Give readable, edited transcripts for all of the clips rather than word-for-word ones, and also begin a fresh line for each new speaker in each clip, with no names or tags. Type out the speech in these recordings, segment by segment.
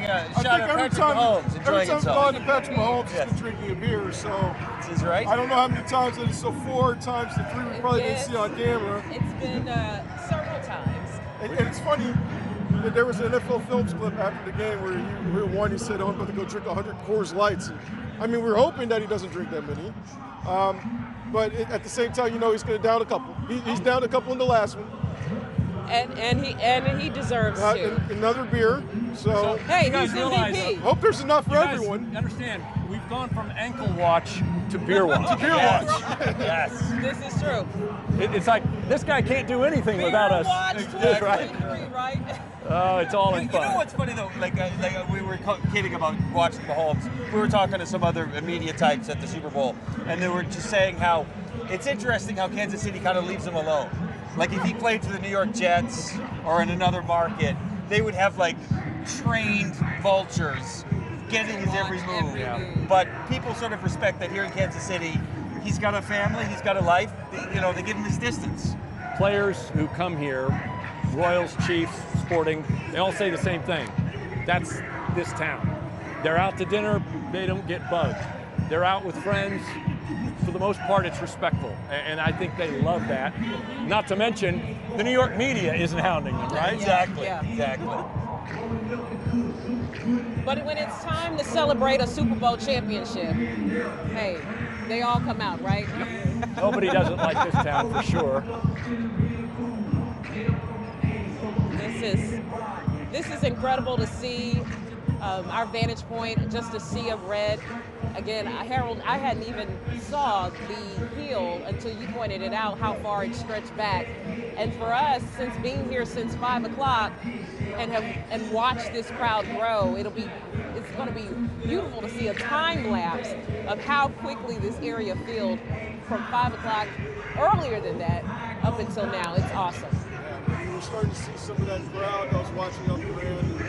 shot at Patrick Mahomes enjoying himself.
Every time I'm to Patrick Mahomes, he's been drinking a beer, so
this is right.
I don't know how many times it is, so 4 times to 3 we probably didn't see on camera.
It's been several times.
And it's funny, that there was an NFL Films clip after the game where he won, he said, oh, I'm going to go drink 100 Coors Lights. And, I mean, we're hoping that he doesn't drink that many. But at the same time, he's going to down a couple. He's down a couple in the last one.
And he deserves to.
Another beer. So
hey,
you guys realize,
hope there's enough for everyone.
Understand, we've gone from ankle watch to beer watch.
Yes.
This is true.
It's like this guy can't do anything
beer
without us.
Watch right?
Oh, it's all in fun.
You know what's funny though? Like we were kidding about watching Mahomes. We were talking to some other media types at the Super Bowl, and they were just saying how it's interesting how Kansas City kind of leaves him alone. Like if he played for the New York Jets or in another market, they would have like trained vultures getting his every move. But people sort of respect that here in Kansas City, he's got a family, he's got a life. They give him his distance.
Players who come here, Royals, Chiefs, Sporting, they all say the same thing. That's this town. They're out to dinner, they don't get bugged. They're out with friends. For the most part, it's respectful, and I think they love that. Not to mention, the New York media isn't hounding them, right?
Exactly.
But when it's time to celebrate a Super Bowl championship, hey, they all come out, right?
Nobody doesn't like this town for sure.
This is incredible to see. Our vantage point, just a sea of red. Again, Harold, I hadn't even saw the hill until you pointed it out, how far it stretched back. And for us, since being here since 5 o'clock and watched this crowd grow, it's going to be beautiful to see a time lapse of how quickly this area filled from 5 o'clock, earlier than that, up until now. It's awesome.
We're starting to see some of that crowd. I was watching up the end.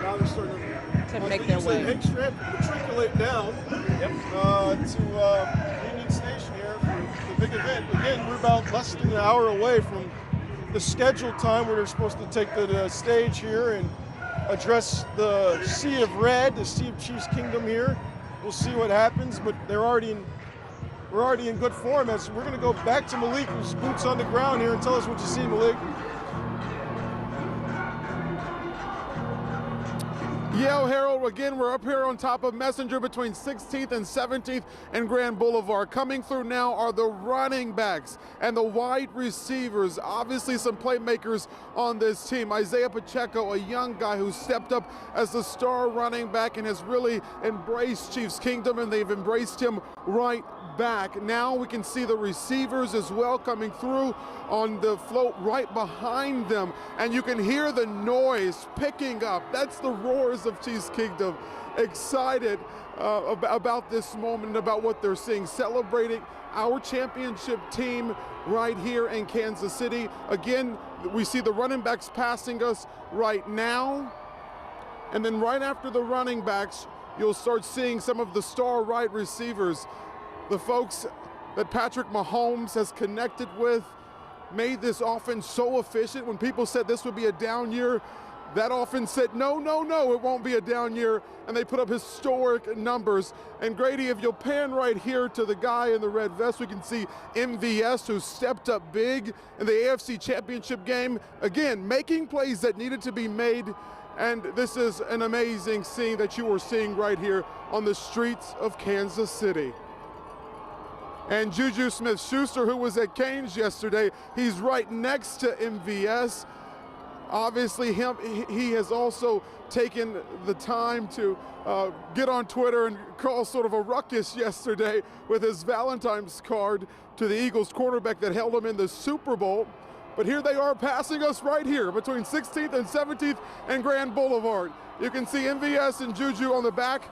Now they're starting
to make their way.
Matriculate down to Union Station here for the big event. Again, we're about less than an hour away from the scheduled time where they're supposed to take the stage here and address the Sea of Red, the Sea of Chiefs Kingdom here. We'll see what happens, but we're already in good form. As we're going to go back to Malik, who's boots on the ground here, and tell us what you see, Malik.
Yeah, Harold, again, we're up here on top of Messenger between 16th and 17th and Grand Boulevard. Coming through now are the running backs and the wide receivers. Obviously some playmakers on this team. Isaiah Pacheco, a young guy who stepped up as the star running back and has really embraced Chiefs Kingdom, and they've embraced him right back. Now we can see the receivers as well coming through on the float right behind them, and you can hear the noise picking up. That's the roars of Chiefs Kingdom, excited about this moment, about what they're seeing, celebrating our championship team right here in Kansas City. Again, we see the running backs passing us right now, and then right after the running backs, you'll start seeing some of the star wide receivers, the folks that Patrick Mahomes has connected with, made this offense so efficient. When people said this would be a down year, that offense said, no, it won't be a down year, and they put up historic numbers. And Grady, if you'll pan right here to the guy in the red vest, we can see MVS, who stepped up big in the AFC Championship game, again, making plays that needed to be made. And this is an amazing scene that you are seeing right here on the streets of Kansas City. And Juju Smith-Schuster, who was at Canes yesterday, he's right next to MVS. Obviously, he has also taken the time to get on Twitter and cause sort of a ruckus yesterday with his Valentine's card to the Eagles quarterback that held him in the Super Bowl. But here they are passing us right here between 16th and 17th and Grand Boulevard. You can see MVS and Juju on the back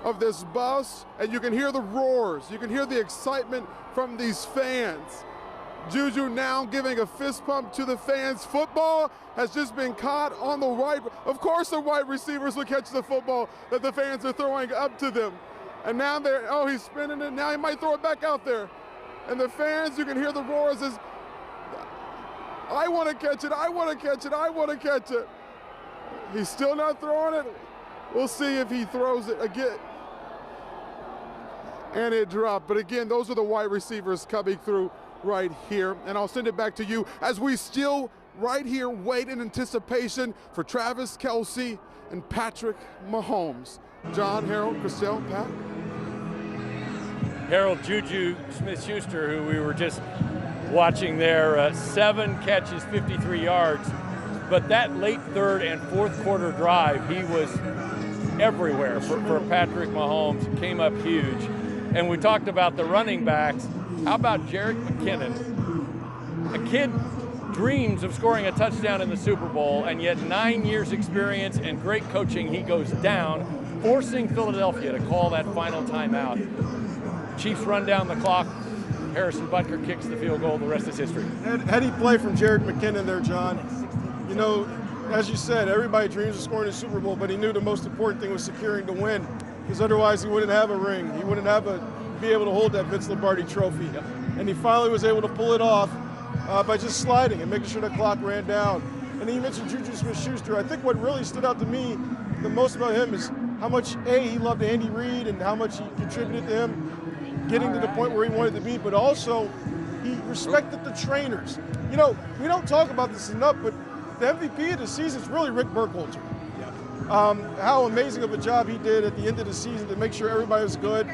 of this bus, and you can hear the roars. You can hear the excitement from these fans. Juju now giving a fist pump to the fans. Football has just been caught on the right. Of course the wide receivers will catch the football that the fans are throwing up to them. And now he's spinning it. Now he might throw it back out there. And the fans, you can hear the roars as, I want to catch it, I want to catch it, I want to catch it. He's still not throwing it. We'll see if he throws it again. And it dropped. But again, those are the wide receivers coming through right here. And I'll send it back to you as we still right here wait in anticipation for Travis Kelce and Patrick Mahomes. John, Harold, Christelle, Pat.
Harold Juju Smith-Schuster, who we were just watching there, 7 catches, 53 yards. But that late third and fourth quarter drive, he was everywhere for Patrick Mahomes. Came up huge. And we talked about the running backs. How about Jerick McKinnon? A kid dreams of scoring a touchdown in the Super Bowl, and yet 9 years experience and great coaching, he goes down, forcing Philadelphia to call that final timeout. Chiefs run down the clock. Harrison Butker kicks the field goal. The rest is history.
Heady play from Jerick McKinnon there, John. You know, as you said, everybody dreams of scoring a Super Bowl, but he knew the most important thing was securing the win, because otherwise he wouldn't have a ring. He wouldn't be able to hold that Vince Lombardi trophy. Yep. And he finally was able to pull it off by just sliding and making sure the clock ran down. And then you mentioned Juju Smith-Schuster. I think what really stood out to me the most about him is how much, he loved Andy Reid and how much he contributed to him getting to the point where he wanted to be, but also he respected the trainers. You know, we don't talk about this enough, but the MVP of the season is really Rick Burkholder. How amazing of a job he did at the end of the season to make sure everybody was good.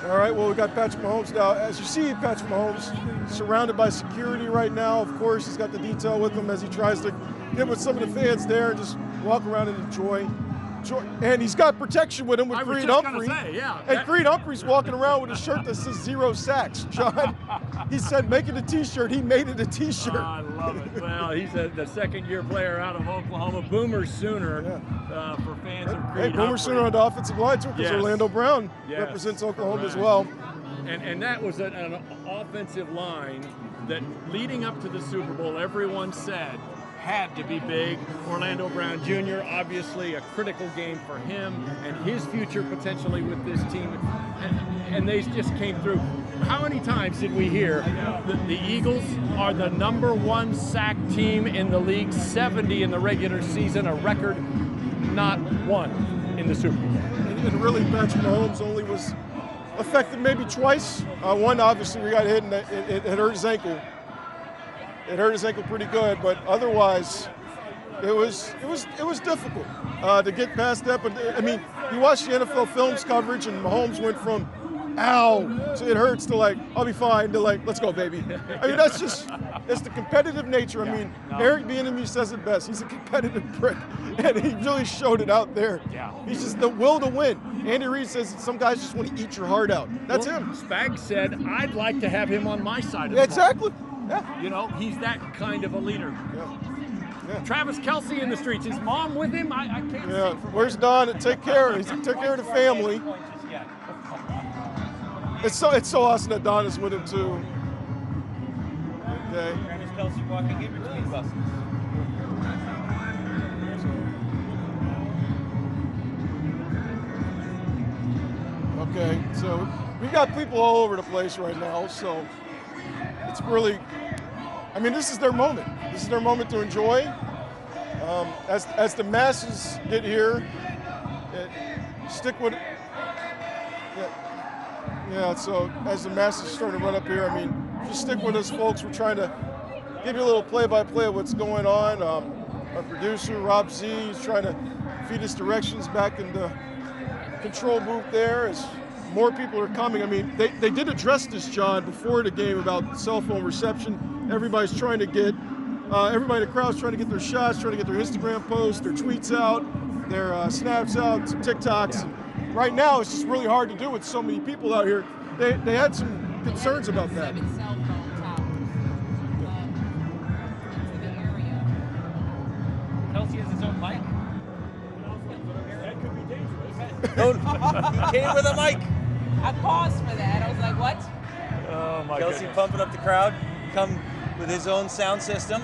All right, well, we got Patrick Mahomes now. As you see, Patrick Mahomes surrounded by security right now. Of course, he's got the detail with him as he tries to get with some of the fans there and just walk around and enjoy. And he's got protection with him with Creed Humphrey. And Creed Humphrey's walking around with a shirt that says 0 sacks, John. He said, make it a T-shirt. He made it a T-shirt.
Oh, I love it. Well, he's the second-year player out of Oklahoma. Boomer Sooner for fans of Creed
Boomer
Humphrey.
Sooner on the offensive line, too, because Orlando Brown represents Oklahoma as well.
And that was an offensive line that leading up to the Super Bowl, everyone said had to be big. Orlando Brown Jr., obviously a critical game for him and his future potentially with this team. And they just came through. How many times did we hear that the Eagles are the #1 sack team in the league, 70 in the regular season, a record not one in the Super Bowl?
And really, Patrick Mahomes only was affected maybe twice. One, obviously, we got hit and it hurt his ankle. It hurt his ankle pretty good, but otherwise, it was difficult to get past that. But I mean, you watch the NFL Films coverage, and Mahomes went from "ow" to "it hurts" to like "I'll be fine" to like "let's go, baby." I mean, it's the competitive nature. I mean, Eric Bieniemy says it best. He's a competitive prick, and he really showed it out there.
Yeah.
He's just the will to win. Andy Reid says some guys just want to eat your heart out. That's him.
Spags said, "I'd like to have him on my side of the
Exactly.
ball."
Yeah.
You know, he's that kind of a leader.
Yeah.
Travis Kelce in the streets. His mom with him? I can't see from
Where's Don to take care of? He's to take care of the family. It's so awesome that Don is with him too. Okay.
Travis Kelce walking in between buses.
Okay, so we got people all over the place right now, so it's really, I mean, this is their moment. This is their moment to enjoy. As the masses get here, stick with it. Yeah, so as the masses start to run up here, I mean, just stick with us, folks. We're trying to give you a little play-by-play of what's going on. Our producer, Rob Z, is trying to feed us directions back in the control booth there as more people are coming. I mean, they did address this, John, before the game about cell phone reception. Everybody's trying to get, everybody in the crowd's trying to get their shots, trying to get their Instagram posts, their tweets out, their snaps out, some TikToks. Yeah. Right now, it's just really hard to do with so many people out here. They had some concerns about that.
Kelce has his own mic.
That could be dangerous.
He came with a mic.
I paused for that. I was like, what?
Oh, my
Kelce
goodness.
pumping up the crowd, come with his own sound system.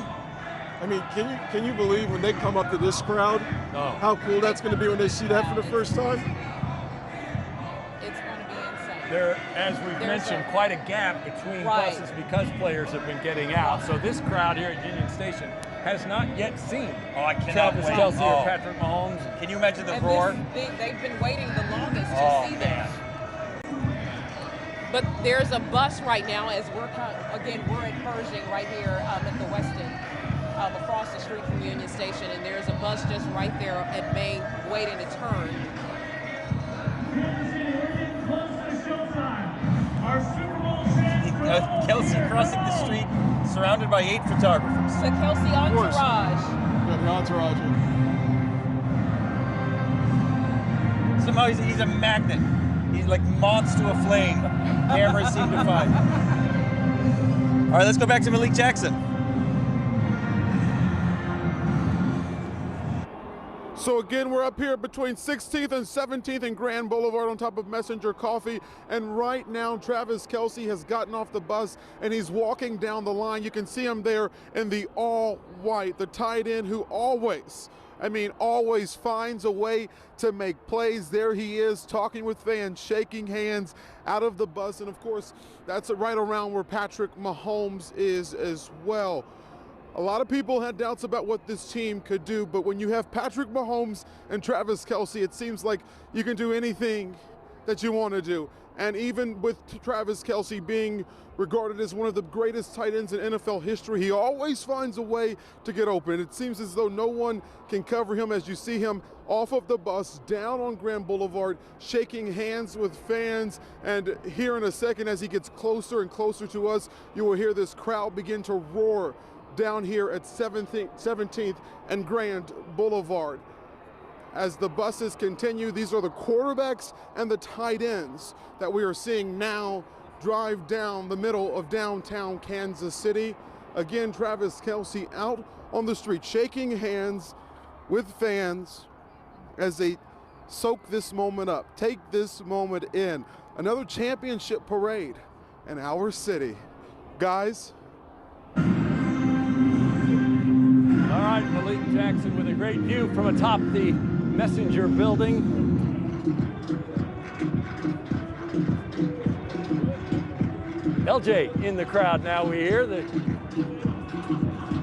I mean, can you believe when they come up to this crowd, how cool that's going to be when they see that for the first time?
It's going to be insane.
There, as we've mentioned, quite a gap between buses because players have been getting out. So this crowd here at Union Station has not yet seen
Oh, I cannot
Travis
wait.
Kelce
Oh.
or Patrick Mahomes.
Can you imagine the
And
roar?
they've been waiting the longest to
Oh,
see
man.
them. But there's a bus right now as we're at Pershing right here at the Westin, across the street from Union Station, and there's a bus just right there at Main waiting to turn.
Kelce crossing the street, surrounded by 8 photographers.
The Kelce
course.
entourage.
Yeah, the entourage.
Somehow he's a magnet. He's like moths to a flame. Cameras seem to find. All right, let's go back to Malik Jackson.
So again, we're up here between 16th and 17th and Grand Boulevard on top of Messenger Coffee. And right now, Travis Kelce has gotten off the bus and he's walking down the line. You can see him there in the all white, the tight end who always finds a way to make plays. There he is talking with fans, shaking hands out of the bus. And of course, that's right around where Patrick Mahomes is as well. A lot of people had doubts about what this team could do, but when you have Patrick Mahomes and Travis Kelce, it seems like you can do anything that you want to do. And even with Travis Kelce being regarded as one of the greatest tight ends in NFL history, he always finds a way to get open. It seems as though no one can cover him as you see him off of the bus down on Grand Boulevard, shaking hands with fans. And here in a second, as he gets closer and closer to us, you will hear this crowd begin to roar down here at 17th and Grand Boulevard. As the buses continue, these are the quarterbacks and the tight ends that we are seeing now drive down the middle of downtown Kansas City. Again, Travis Kelce out on the street, shaking hands with fans as they soak this moment up, take this moment in. Another championship parade in our city. Guys.
All right, Malik Jackson with a great view from atop the Messenger building. LJ in the crowd now, we hear. The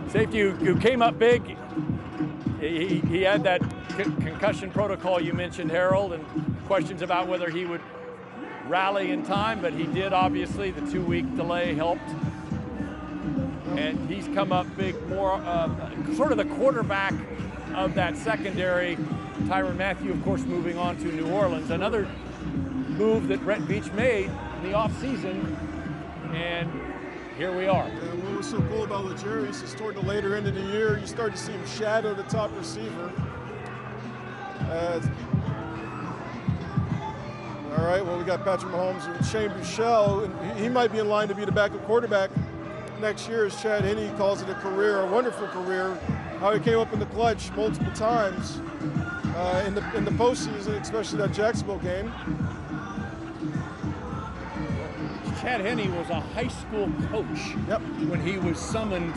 safety who came up big. He had that concussion protocol you mentioned, Harold, and questions about whether he would rally in time, but he did, obviously. The 2-week delay helped. And he's come up big, more sort of the quarterback of that secondary. Tyrann Mathieu, of course, moving on to New Orleans. Another move that Brett Veach made in the offseason, and here we are.
And what was so cool about L'Jarius is toward the later end of the year, you start to see him shadow the top receiver. All right, well, we got Patrick Mahomes and Shane Buechele, and he might be in line to be the backup quarterback next year, as Chad Henne calls it, a wonderful career. How he came up in the clutch multiple times in the postseason, especially that Jacksonville game.
Chad Henne was a high school coach when he was summoned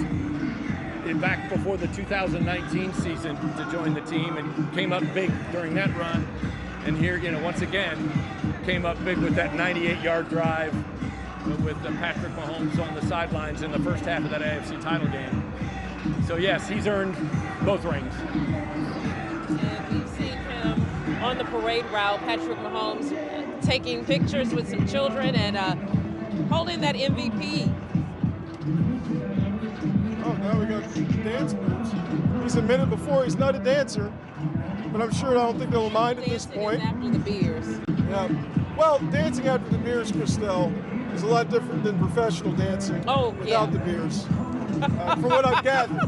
back before the 2019 season to join the team, and came up big during that run. And here, once again, came up big with that 98-yard drive with Patrick Mahomes on the sidelines in the first half of that AFC title game. So yes, he's earned both rings.
And we've seen him on the parade route, Patrick Mahomes taking pictures with some children and holding that MVP.
Oh, now we got dance moves. He's admitted before he's not a dancer, but I don't think they'll mind at this point.
After the beers.
Yeah. Well, dancing after the beers, Christelle, is a lot different than professional dancing without the beers. From what I've gathered.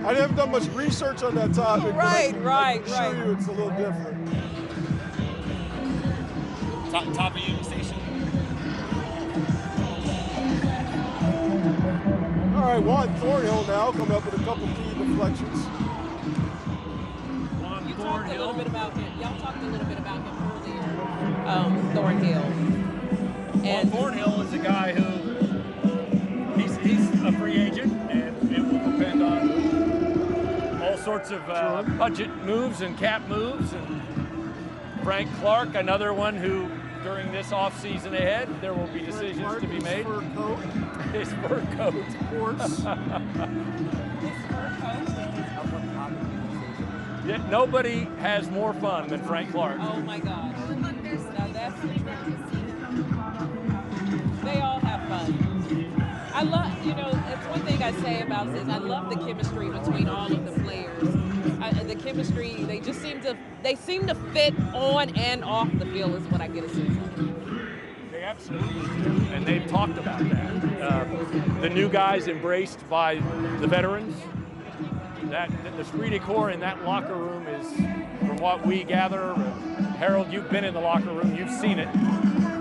I haven't done much research on that topic, but I can assure you it's a little different.
Top of Union Station.
All right, Juan Thornhill now coming up with a couple key deflections.
You talked a little bit about him. Y'all talked a little bit about him earlier, Thornhill.
And Thornhill is a guy who he's a free agent, and it will depend on all sorts of budget moves and cap moves. And Frank Clark, another one who during this off-season ahead. There will be decisions to be made.
Fur coat,
His fur coat.
of course.
Yet nobody has more fun than Frank Clark.
Oh my gosh. Now that's the truth. They all have fun. I love, it's one thing I say about this. I love the chemistry between all of the players. The chemistry, they just seem to fit on and off the field is what I get a sense of.
They absolutely do, and they've talked about that. The new guys embraced by the veterans. That the esprit de corps in that locker room is, from what we gather, Harold, you've been in the locker room, you've seen it.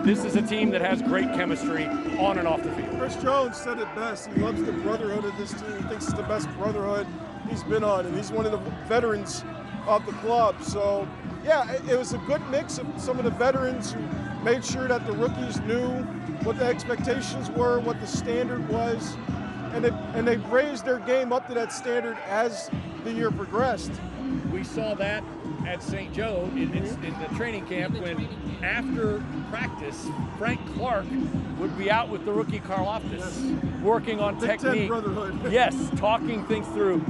This is a team that has great chemistry on and off the field.
Chris Jones said it best. He loves the brotherhood of this team. He thinks it's the best brotherhood he's been on, and he's one of the veterans of the club. So, yeah, it was a good mix of some of the veterans who made sure that the rookies knew what the expectations were, what the standard was, and they raised their game up to that standard as the year progressed.
We saw that at St. Joe in the training camp when, after practice, Frank Clark would be out with the rookie Karlaftis, working on
Big Ten
technique.
brotherhood.
Yes, talking things through.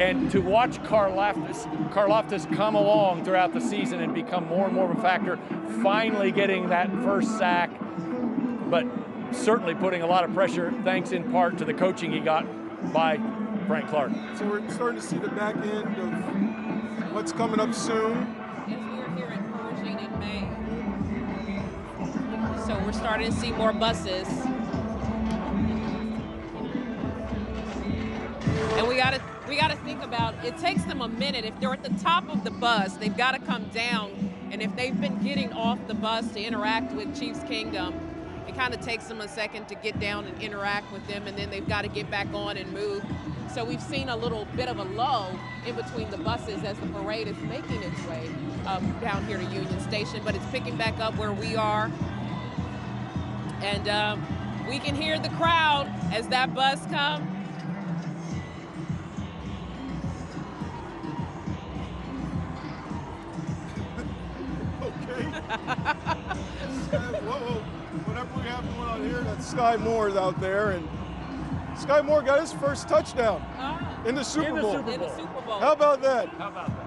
And to watch Karlaftis come along throughout the season and become more and more of a factor, finally getting that first sack, but certainly putting a lot of pressure, thanks in part to the coaching he got by Frank Clark.
So we're starting to see the back end of what's coming up soon.
Yes, we were here at Pershing in May. So we're starting to see more buses. And we gotta think about, it takes them a minute. If they're at the top of the bus, they've got to come down. And if they've been getting off the bus to interact with Chiefs Kingdom, it kind of takes them a second to get down and interact with them, and then they've got to get back on and move. So we've seen a little bit of a lull in between the buses as the parade is making its way down here to Union Station, but it's picking back up where we are. And we can hear the crowd as that bus comes.
Whoa, whatever we have going on here, that's Sky Moore's out there, and Sky Moore got his first touchdown in the Super Bowl.
In the Super Bowl.
How about that?
How about that?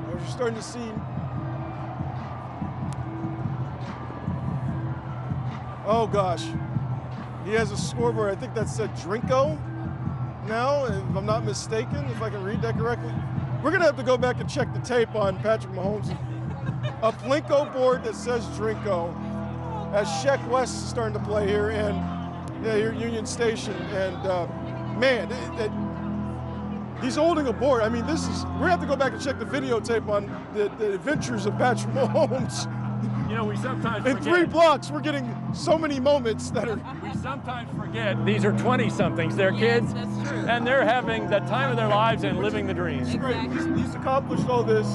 We're starting to see. Oh gosh, he has a scoreboard. I think that said Drinko now, if I'm not mistaken, if I can read that correctly. We're gonna have to go back and check the tape on Patrick Mahomes. A Plinko board that says Drinko, as Sheck West is starting to play here, and here at Union Station, and man, he's holding a board. I mean, we're gonna have to go back and check the videotape on the adventures of Patrick Mahomes.
You know, we sometimes
In
forget.
3 blocks, we're getting so many moments that are.
We sometimes forget these are 20-somethings. They're
Yes,
kids,
that's true.
and they're having the time of their lives and living the dream.
Great.
Exactly.
He's accomplished all this.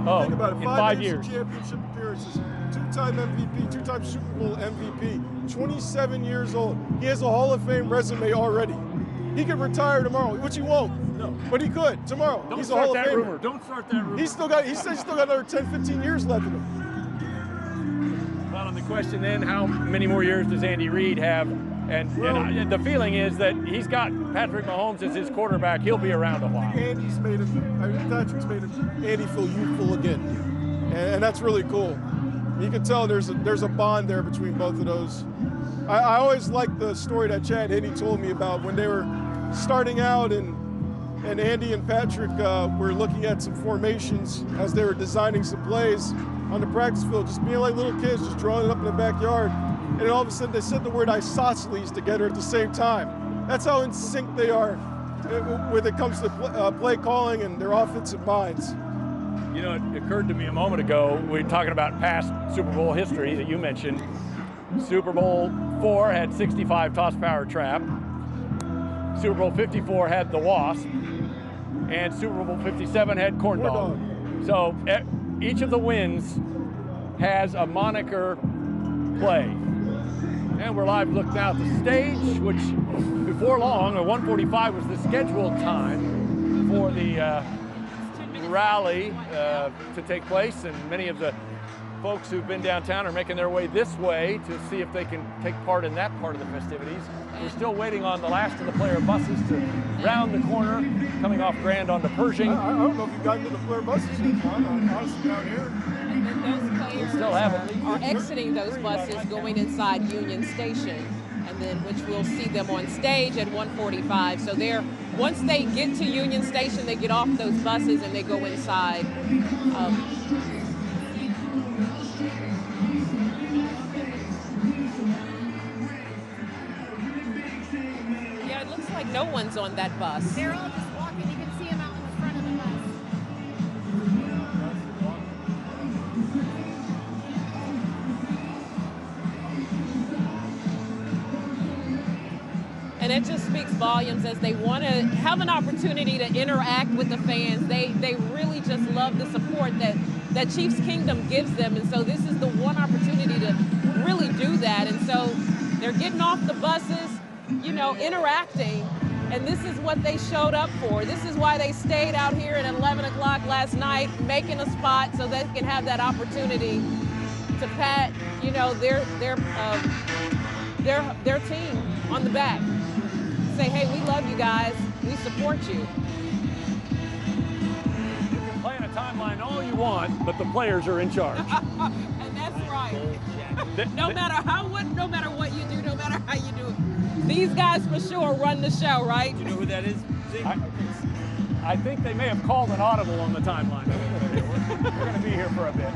Oh,
Think about it.
in
5
5
AFC
years.
championship appearances, 2-time MVP, 2-time Super Bowl MVP, 27 years old. He has a Hall of Fame resume already. He could retire tomorrow, which he won't.
No.
But he could tomorrow.
Don't
He's a
start
Hall of
that
Famer.
rumor. Don't start that rumor.
He said he's still got another 10, 15 years left in him.
Well, and the question then, how many more years does Andy Reid have? And the feeling is that he's got Patrick Mahomes as his quarterback. He'll be around a while.
Patrick's made Andy feel youthful again. And that's really cool. You can tell there's a bond there between both of those. I always liked the story that Chad Henne told me about when they were starting out and Andy and Patrick were looking at some formations as they were designing some plays on the practice field, just being like little kids, just drawing it up in the backyard. And then all of a sudden they said the word isosceles together at the same time. That's how in sync they are when it comes to play calling and their offensive minds.
You know, it occurred to me a moment ago, we were talking about past Super Bowl history that you mentioned. Super Bowl 4 had 65 toss power trap. Super Bowl 54 had the Wasp. And Super Bowl 57 had corn dog. So each of the wins has a moniker play. And we're live looking now at the stage, which before long, 1:45 was the scheduled time for the rally to take place, and many of the folks who've been downtown are making their way this way to see if they can take part in that part of the festivities. We're still waiting on the last of the player buses to round the corner, coming off Grand onto Pershing.
I don't know if you've gotten to the player buses yet, John. I'm honestly down here.
And then those players
still haven't.
are exiting those buses going inside Union Station, and then which we'll see them on stage at 1:45. So once they get to Union Station, they get off those buses and they go inside. Yeah, it looks like no one's on that bus.
They're all just walking. You can see them out in the front of the bus.
And it just speaks volumes as they want to have an opportunity to interact with the fans. They really just love the support that Chiefs Kingdom gives them. And so this is the one opportunity to really do that. And so they're getting off the buses, interacting. And this is what they showed up for. This is why they stayed out here at 11 o'clock last night, making a spot so they can have that opportunity to pat, their team on the back. Say, hey, we love you guys. We support you.
You can play in a timeline all you want, but the players are in charge.
And that's right. No matter what you do, no matter how you do it, these guys for sure run the show, right?
Do you know who that is?
I think they may have called an audible on the timeline. We're going to be here for a bit.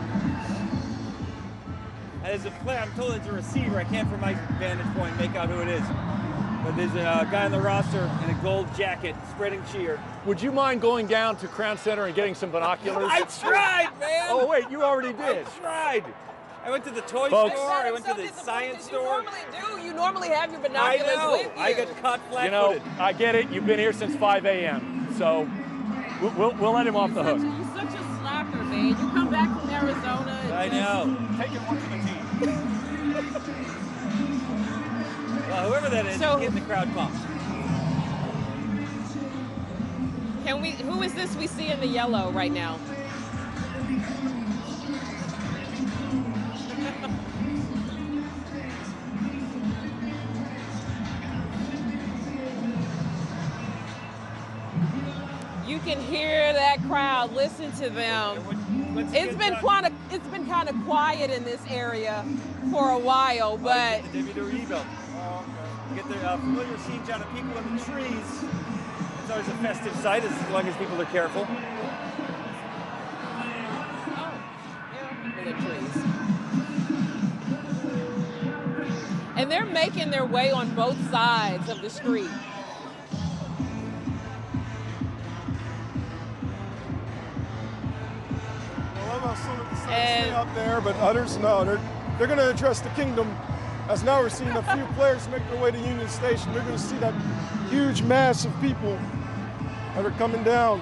As a player, I'm told it's a receiver. I can't, from my vantage point, make out who it is. But there's a guy on the roster in a gold jacket, spreading cheer.
Would you mind going down to Crown Center and getting some binoculars?
I tried, man!
Oh, wait, you already did.
I tried. I went to the toy
Folks.
store, I went to the science store.
You normally have your
I
binoculars
know.
with you.
I got caught flat-footed.
I get it. You've been here since 5 a.m., so we'll let him off the hook.
You're such a slacker, man. You come back from Arizona. And
I know.
Taking one for the team.
Well, whoever that is,
So-
getting the crowd pumped.
Who is this we see in the yellow right now? You can hear that crowd. Listen to them. It's been kind of quiet in this area for a while, but
The WWE belt. You get the familiar scene down of people in the trees. It's always a festive sight as long as people are careful.
people in trees. And they're making their way on both sides of the street.
I love how some of the signs stay up there, but others no. They're going to address the kingdom. As now we're seeing a few players make their way to Union Station. They're going to see that huge mass of people that are coming down.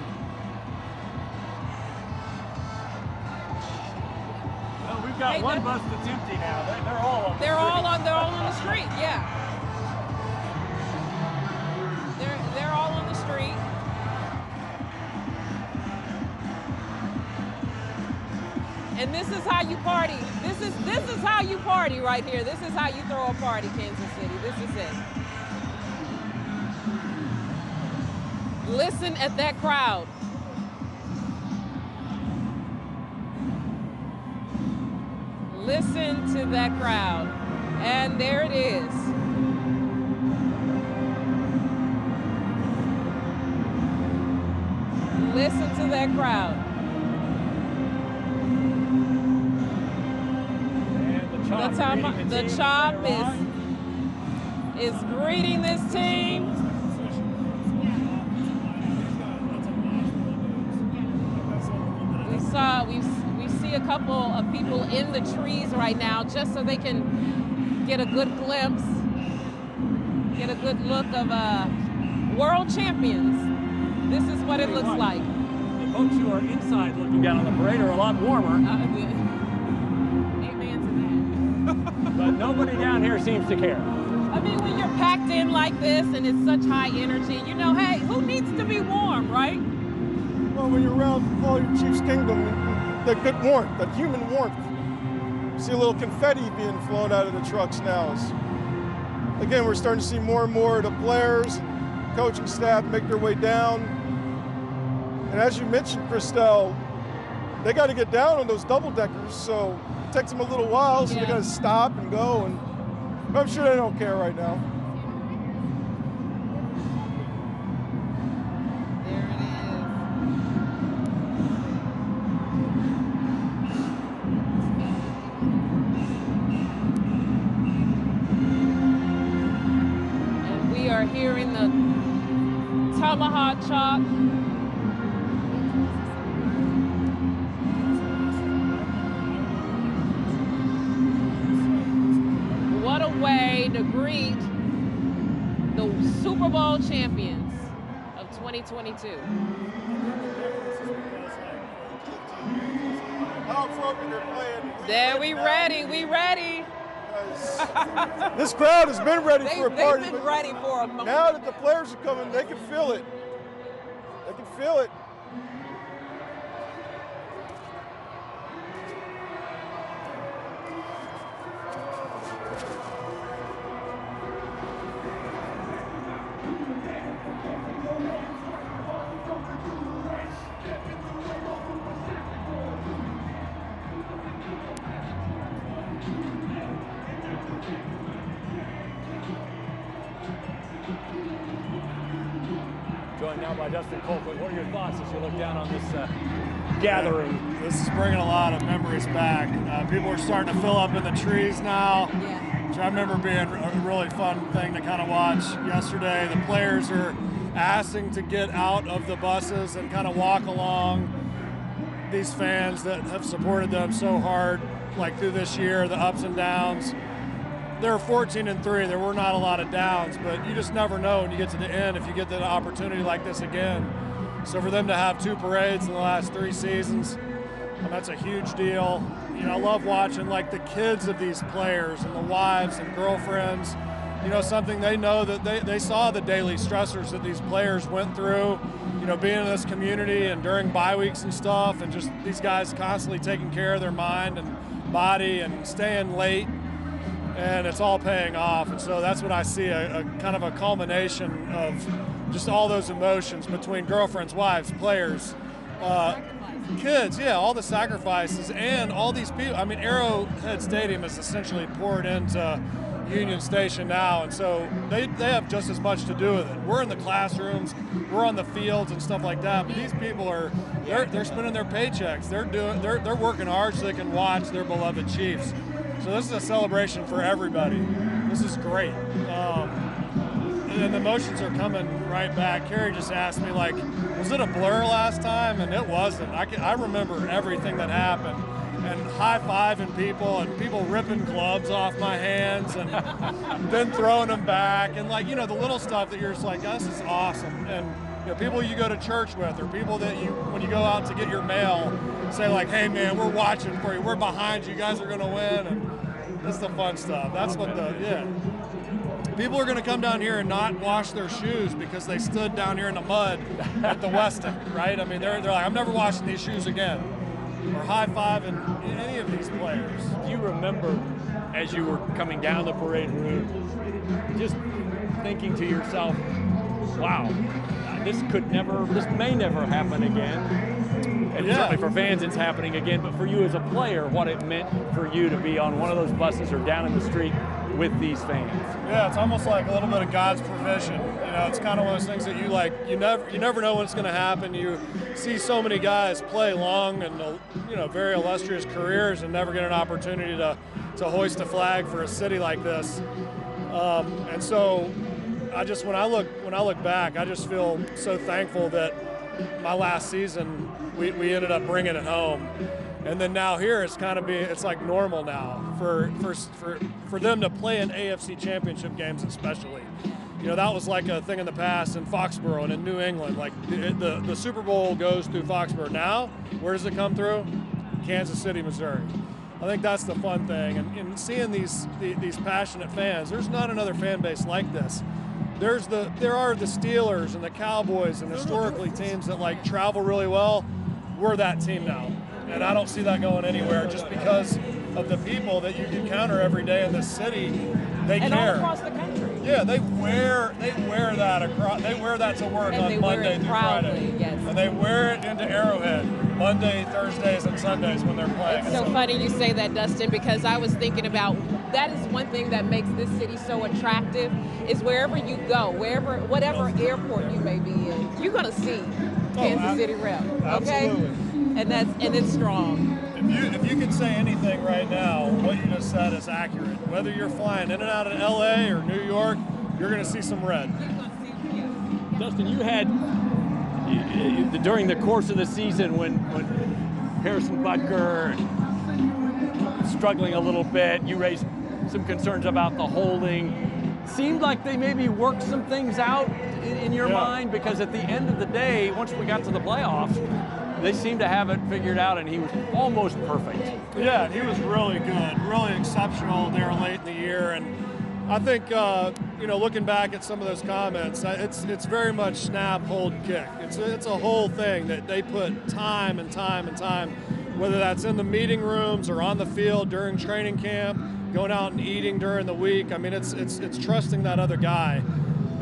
Well, we've got one bus that's empty now. They're all on.
They're all on the street. Yeah. They're all on the street. And this is how you party. This is how you party right here. This is how you throw a party, Kansas City. This is it. Listen at that crowd. Listen to that crowd. And there it is. Listen to that crowd. The Chop is greeting this team. We see a couple of people in the trees right now just so they can get a good glimpse, get a good look of world champions. This is what it looks like.
The folks who are inside looking down on the parade are a lot warmer. But nobody down here seems to care.
I mean, when you're packed in like this and it's such high energy, you know, hey, who needs to be warm, right?
Well, feeling when you're around all your Chiefs Kingdom, that good warmth, that human warmth. See a little confetti being flown out of the trucks now. Again, we're starting to see more and more of the players and coaching staff make their way down. And as you mentioned, Christelle, they got to get down on those double-deckers, so it takes them a little while, so they got to stop and go. And I'm sure they don't care right now.
Here in the Tomahawk Chop. What a way to greet the Super Bowl champions of 2022. There, we ready.
This crowd has been ready for a party.
They've been ready for a moment.
Now that the players are coming, they can feel it. They can feel it.
Joined now by Dustin Colquitt. What are your thoughts as you look down on this gathering?
This is bringing a lot of memories back. People are starting to fill up in the trees now, which I remember being a really fun thing to kind of watch yesterday. The players are asking to get out of the buses and kind of walk along. These fans that have supported them so hard, like through this year, the ups and downs. They're 14-3. There were not a lot of downs, but you just never know when you get to the end if you get the opportunity like this again. So for them to have 2 parades in the last 3 seasons, that's a huge deal. You know, I love watching like the kids of these players and the wives and girlfriends. You know, something they know that they saw the daily stressors that these players went through. You know, being in this community and during bye weeks and stuff, and just these guys constantly taking care of their mind and body and staying late. And it's all paying off, and so that's what I see, a kind of a culmination of just all those emotions between girlfriends, wives, players, kids, all the sacrifices, and all these people. I mean, Arrowhead Stadium is essentially poured into Union Station now, and so they have just as much to do with it. We're in the classrooms, we're on the fields and stuff like that, but these people are they're spending their paychecks. They're working hard so they can watch their beloved Chiefs. So this is a celebration for everybody. This is great. And the emotions are coming right back. Carrie just asked me, like, was it a blur last time? And it wasn't. I remember everything that happened. And high-fiving people and people ripping gloves off my hands and then throwing them back. And, like, you know, the little stuff that you're just like, this is awesome. And, you know, people you go to church with or people that you, when you go out to get your mail, say like, hey man, we're watching for you, we're behind you, you guys are gonna win, and that's the fun stuff. That's what people are gonna come down here and not wash their shoes because they stood down here in the mud at the Westin, right? I mean, they're like, I'm never washing these shoes again. Or high-fiving any of these players.
Do you remember as you were coming down the parade route, just thinking to yourself, wow, this may never happen again. And certainly for fans it's happening again, but for you as a player, what it meant for you to be on one of those buses or down in the street with these fans.
Yeah, it's almost like a little bit of God's provision. You know, it's kind of one of those things that you never know when it's going to happen. You see so many guys play long and very illustrious careers and never get an opportunity to hoist a flag for a city like this. And so when I look back, I just feel so thankful that my last season we ended up bringing it home, and then now here it's like normal now for them to play in AFC Championship games, especially. You know, that was like a thing in the past in Foxborough and in New England. Like the Super Bowl goes through Foxborough. Now, where does it come through? Kansas City, Missouri. I think that's the fun thing, and seeing these passionate fans. There's not another fan base like this. there are the Steelers and the Cowboys and historically teams that like travel really well. We're that team now, and I don't see that going anywhere just because of the people that you encounter every day in this city. They
and
care.
all across the country.
Yeah, they wear that across. They wear that to work
And
on
they wear
Monday
it
through
proudly,
Friday.
yes.
And they wear it into Arrowhead Monday, Thursdays, and Sundays when they're playing.
It's so funny you say that, Dustin, because I was thinking about that is one thing that makes this city so attractive is wherever you go, whatever airport you may be in, you're gonna see Kansas City rep. Okay?
Absolutely.
And it's strong.
If you could say anything right now, what you just said is accurate. Whether you're flying in and out of LA or New York, you're going to see some red.
Dustin, you had during the course of the season when Harrison Butker struggling a little bit, you raised some concerns about the holding. Seemed like they maybe worked some things out in your mind, because at the end of the day, once we got to the playoffs, they seemed to have it figured out, and he was almost perfect.
Yeah, he was really good, really exceptional there late in the year. And I think, looking back at some of those comments, it's very much snap, hold, kick. It's a whole thing that they put time and time and time, whether that's in the meeting rooms or on the field during training camp, going out and eating during the week. I mean, it's trusting that other guy.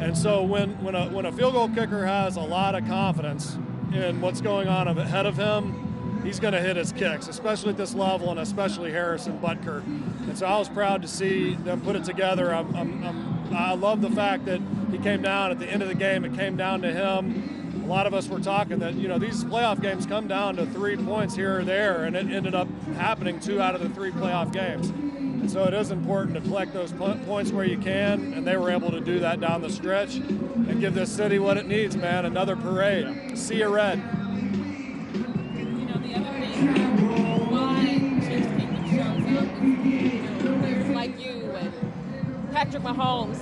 And so when a field goal kicker has a lot of confidence in what's going on ahead of him, he's going to hit his kicks, especially at this level, and especially Harrison Butker. And so I was proud to see them put it together. I love the fact that he came down at the end of the game. It came down to him. A lot of us were talking that, these playoff games come down to 3 points here or there, and it ended up happening 2 out of the 3 playoff games. And so it is important to collect those points where you can, and they were able to do that down the stretch and give this city what it needs, man. Another parade. Sea of red.
The other thing why Chiefs Kingdom shows up is players like you and Patrick Mahomes,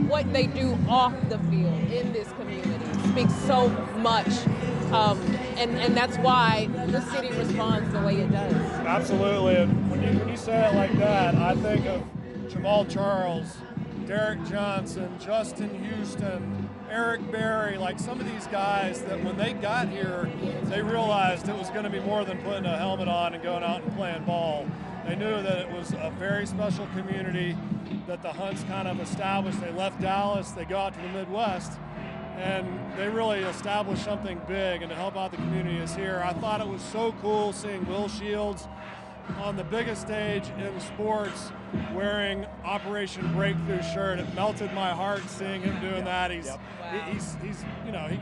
what they do off the field in this community speaks so much. And that's why the city responds the way it does.
Absolutely. And when you say it like that, I think of Jamal Charles, Derek Johnson, Justin Houston, Eric Berry, like some of these guys that when they got here, they realized it was going to be more than putting a helmet on and going out and playing ball. They knew that it was a very special community that the Hunts kind of established. They left Dallas, they go out to the Midwest, and they really established something big, and to help out the community is here. I thought it was so cool seeing Will Shields on the biggest stage in sports wearing Operation Breakthrough shirt. It melted my heart seeing him doing that. He's he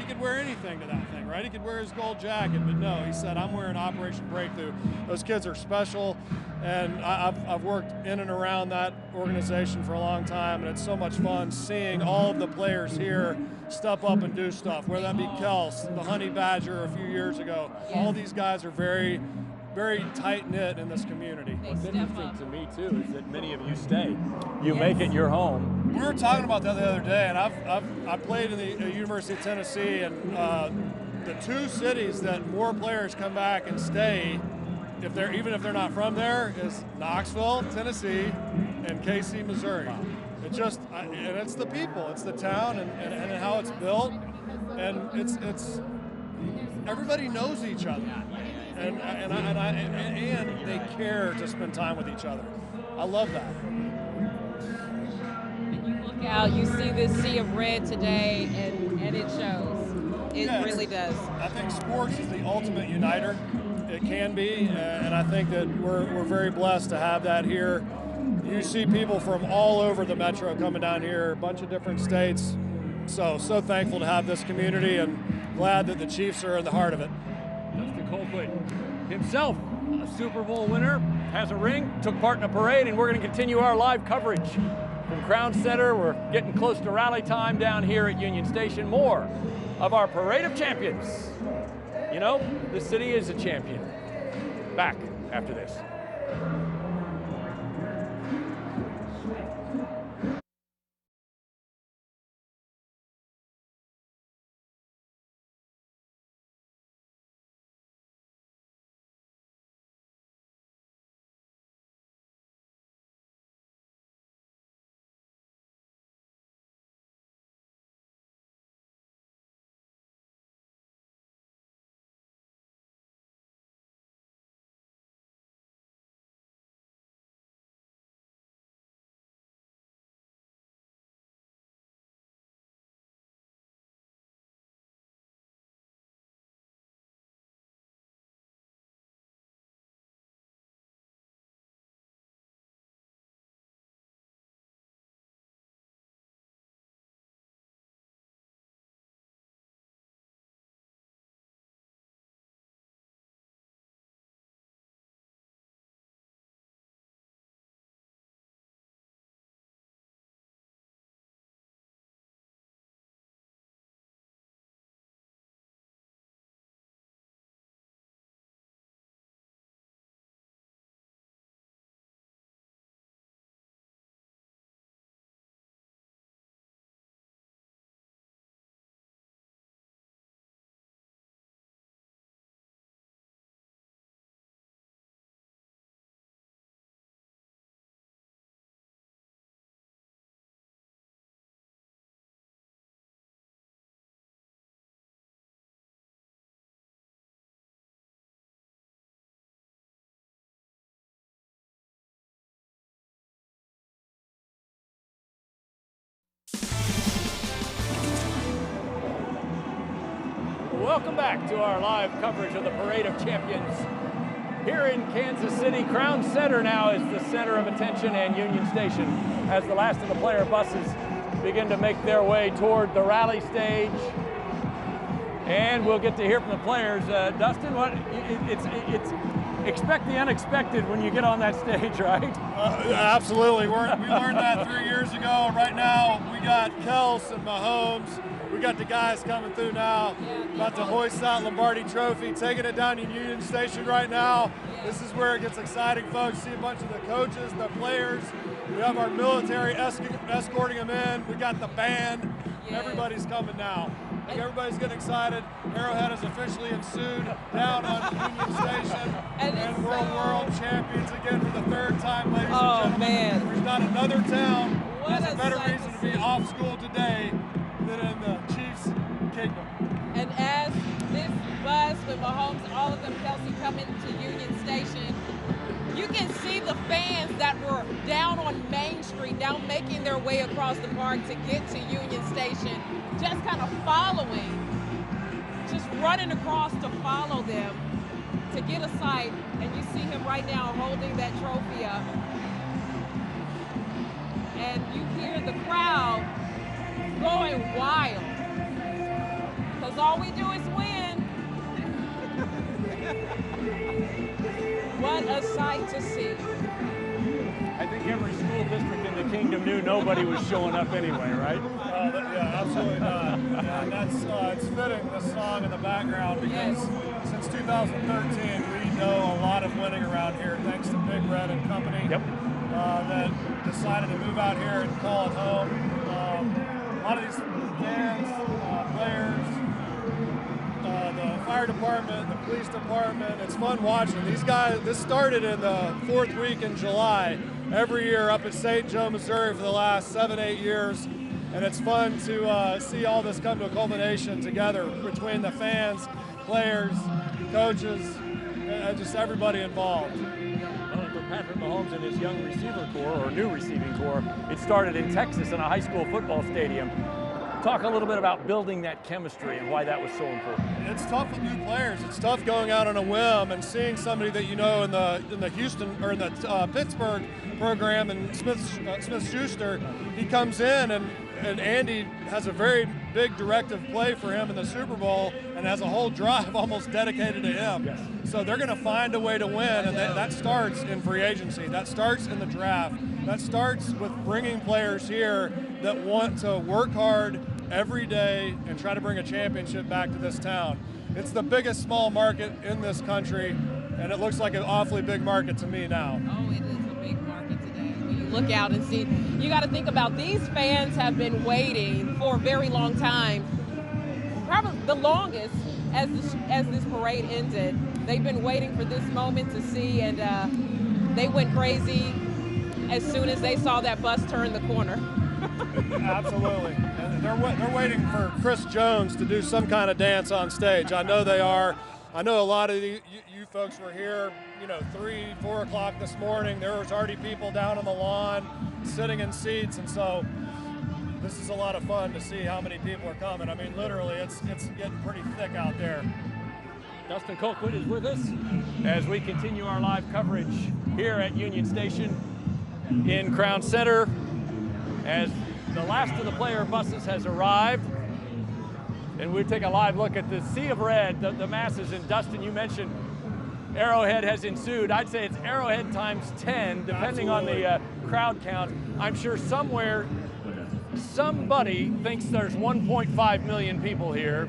could wear anything to that thing, right? He could wear his gold jacket, but no, he said, I'm wearing Operation Breakthrough. Those kids are special, and I've worked in and around that organization for a long time, and it's so much fun seeing all of the players here step up and do stuff, whether that be Kels, the Honey Badger a few years ago. All these guys are very, very tight-knit in this community.
What's interesting to me, too, is that many of you stay. You make it your home.
We were talking about that the other day, and I played in the University of Tennessee, and the 2 cities that more players come back and stay, even if they're not from there, is Knoxville, Tennessee, and KC, Missouri. And it's the people, it's the town, and how it's built, and it's everybody knows each other. And they care to spend time with each other. I love that.
You look out, you see this sea of red today, and it shows. It really does.
I think sports is the ultimate uniter. It can be, and I think that we're very blessed to have that here. You see people from all over the metro coming down here, a bunch of different states. So thankful to have this community, and glad that the Chiefs are in the heart of it.
Dustin Colquitt himself, a Super Bowl winner, has a ring, took part in a parade, and we're going to continue our live coverage from Crown Center. We're getting close to rally time down here at Union Station. More of our Parade of Champions. The city is a champion. Back after this. Welcome back to our live coverage of the Parade of Champions here in Kansas City. Crown Center now is the center of attention, and Union Station as the last of the player buses begin to make their way toward the rally stage. And we'll get to hear from the players. Dustin, it's expect the unexpected when you get on that stage, right?
Absolutely. We learned that 3 years ago. Right now, we got Kels and Mahomes. We got the guys coming through now, about to hoist that Lombardi Trophy, taking it down to Union Station right now. This is where it gets exciting, folks. See a bunch of the coaches, the players. We have our military escorting them in. We got the band. Everybody's coming now. I think everybody's getting excited. Arrowhead is officially ensued down on Union Station. And we're world champions again for the third time, ladies and gentlemen.
Man.
There's not another town
What
that's a better
sight
reason
to
to be
see.
off school today than in the Chiefs' kingdom.
And as this bus with Mahomes, all of them, Kelsey, come into Union Station, you can see the fans that were down on Main Street, now making their way across the park to get to Union Station, just kind of following, just running across to follow them to get a sight. And you see him right now holding that trophy up. And you hear the crowd going wild. Because all we do is win. What a sight to see.
I think every school district in the kingdom knew nobody was showing up anyway, right?
Yeah, absolutely not. Yeah, and that's it's fitting, the song in the background, because since 2013 we know a lot of winning around here, thanks to Big Red and company. That decided to move out here and call it home. A lot of these fans, players, the fire department, the police department, it's fun watching. These guys, this started in the 4th week in July, every year up at St. Joe, Missouri for the last 7-8 years. And it's fun to see all this come to a culmination together between the fans, players, coaches, and just everybody involved.
Well, for Patrick Mahomes and his young receiver corps, or new receiving corps, it started in Texas in a high school football stadium. Talk a little bit about building that chemistry and why that was so important.
It's tough with new players. It's tough going out on a whim and seeing somebody that you know in the Houston or in the Pittsburgh program, and Smith Schuster. He comes in and Andy has a very big directive play for him in the Super Bowl and has a whole drive almost dedicated to him.
Yes.
So they're going to find a way to win, and that starts in free agency. That starts in the draft. That starts with bringing players here that want to work hard every day and try to bring a championship back to this town. It's the biggest small market in this country, and it looks like an awfully big market to me now.
Oh, it is a big market today. When you look out and see, you got to think about these fans have been waiting for a very long time, probably the longest as this parade ended. They've been waiting for this moment to see, and they went crazy as soon as they saw that bus turn the corner.
Absolutely. And they're waiting for Chris Jones to do some kind of dance on stage. I know they are. I know a lot of you folks were here, 3, 4 o'clock this morning. There was already people down on the lawn sitting in seats, and so this is a lot of fun to see how many people are coming. I mean, literally, it's getting pretty thick out there.
Dustin Colquitt is with us as we continue our live coverage here at Union Station in Crown Center, as the last of the player buses has arrived. And we take a live look at the sea of red, the masses. And Dustin, you mentioned Arrowhead has ensued. I'd say it's Arrowhead times 10, depending on the crowd count. I'm sure somewhere somebody thinks there's 1.5 million people here.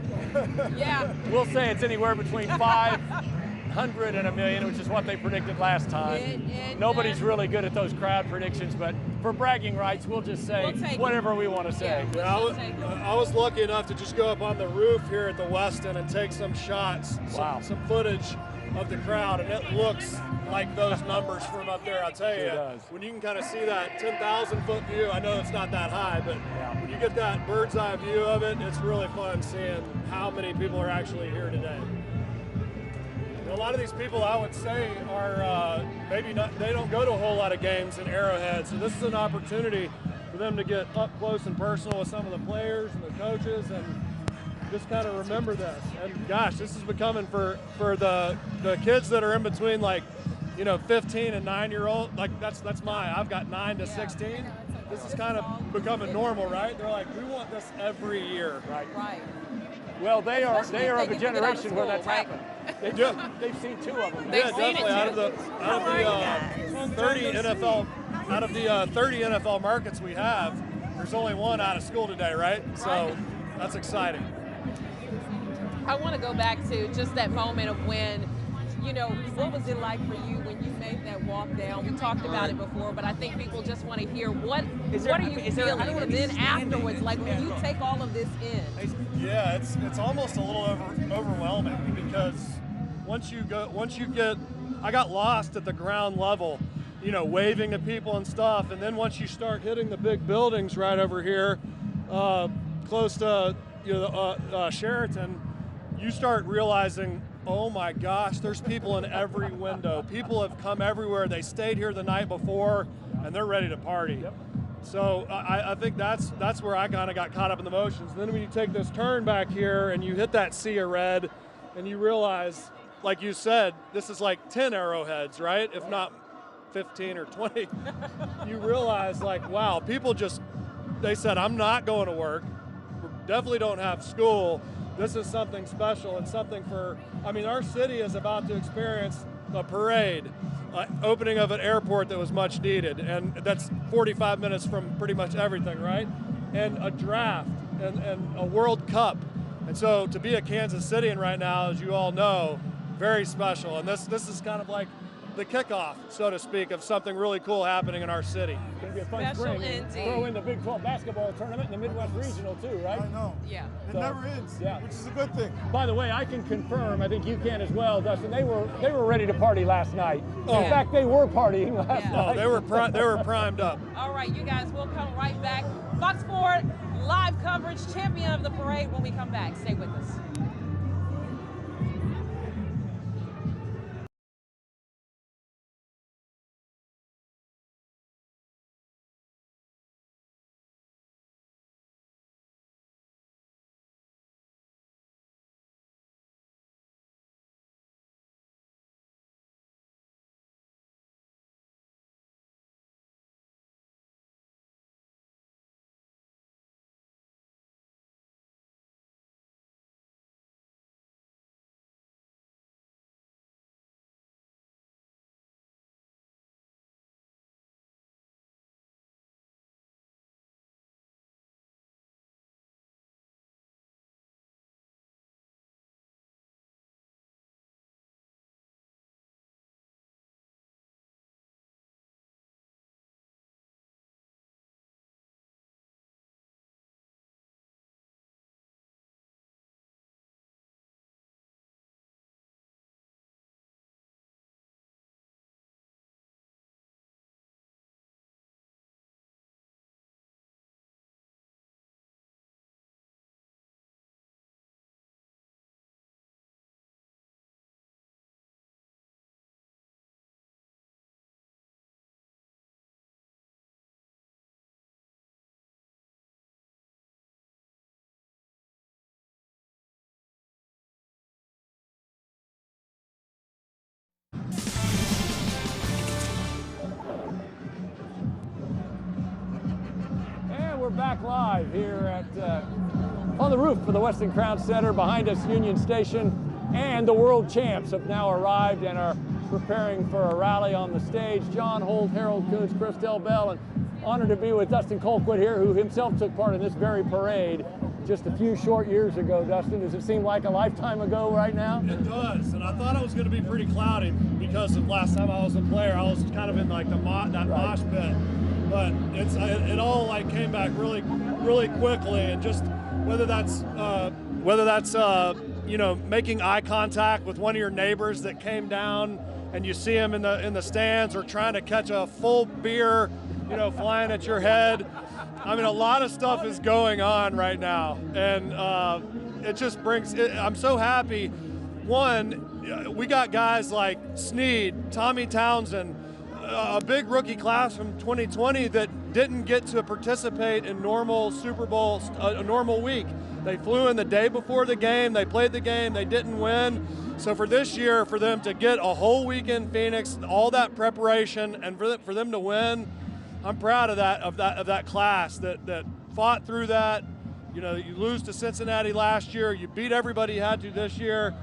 Yeah.
We'll say it's anywhere between 500 and a million, which is what they predicted last time. Nobody's really good at those crowd predictions, but for bragging rights, we'll just say whatever we want to say.
Yeah,
I was lucky enough to just go up on the roof here at the Westin and take some shots, some footage of the crowd, and it looks like those numbers from up there. I'll tell you, when you can kind of see that 10,000 foot view, I know it's not that high, but when you get that bird's eye view of it, it's really fun seeing how many people are actually here today. A lot of these people, I would say, are maybe not, they don't go to a whole lot of games in Arrowhead, so this is an opportunity for them to get up close and personal with some of the players and the coaches, and just kind of remember this. And gosh, this is becoming for the kids that are in between, like, 15 and 9-year-old. Like I've got 9 to 16. This is kind of becoming normal, right? They're like, we want this every year.
Right.
Well, they are
Especially
of
if
a
they get out of
generation where
school,
that's
right?
happened. They've seen 2 of them.
They've
Yeah,
seen it
definitely.
too.
Out of the 30 NFL markets we have, there's only 1 out of school today, right? So that's exciting.
I want to go back to just that moment of when, what was it like for you when you made that walk down? We talked about it before, but I think people just want to hear what are you feeling? And then afterwards, like when you take all of this in.
Yeah, it's almost a little overwhelming because I got lost at the ground level, waving at people and stuff, and then once you start hitting the big buildings right over here, close to Sheraton, you start realizing, oh my gosh, there's people in every window. People have come everywhere. They stayed here the night before, and they're ready to party. Yep. So I think that's where I kind of got caught up in the motions. And then when you take this turn back here and you hit that sea of red, and you realize, like you said, this is like 10 arrowheads, right? If not 15 or 20. You realize, like, wow, people they said, I'm not going to work. We definitely don't have school. This is something special and something our city is about to experience a parade, opening of an airport that was much needed, and that's 45 minutes from pretty much everything, right? And a draft and a World Cup. And so to be a Kansas Citian right now, as you all know, very special. And this is kind of like the kickoff, so to speak, of something really cool happening in our city.
It's going to be a fun
Special
spring.
indeed.
Throw in the Big 12 basketball tournament and the Midwest Regional too, right?
I know.
Yeah.
It
So,
never ends,
yeah.
which is a good thing.
By the way, I can confirm, I think you can as well, Dustin, they were ready to party last night.
Oh.
In fact, they were partying last
Yeah.
night.
Oh, they were primed up.
All right, you guys, we'll come right back. Fox 4 live coverage, champion of the parade when we come back. Stay with us.
And we're back live here at on the roof of the Weston Crown Center. Behind us, Union Station, and the world champs have now arrived and are preparing for a rally on the stage. John Holt, Harold Kuntz, Christelle Bell, and honored to be with Dustin Colquitt here, who himself took part in this very parade just a few short years ago. Dustin, does it seem like a lifetime ago right now?
It does, and I thought it was going to be pretty cloudy because of last time I was a player. I was kind of in like mosh pit, but it all like came back really quickly, and just whether that's making eye contact with one of your neighbors that came down and you see him in the stands, or trying to catch a full beer, flying at your head. I mean, a lot of stuff is going on right now, and it just I'm so happy. One, we got guys like Snead, Tommy Townsend, a big rookie class from 2020 that didn't get to participate in normal Super Bowl, a normal week. They flew in the day before the game. They played the game. They didn't win. So for this year, for them to get a whole week in Phoenix, all that preparation, and for them to win, I'm proud of that class that fought through that. You know, you lose to Cincinnati last year. You beat everybody you had to this year.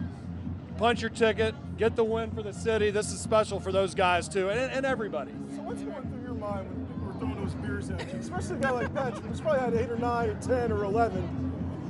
Punch your ticket, get the win for the city. This is special for those guys too, and everybody.
So what's going through your mind when people are throwing those beers at you? Especially a guy like Patrick, who's probably had 8 or 9 or 10 or 11.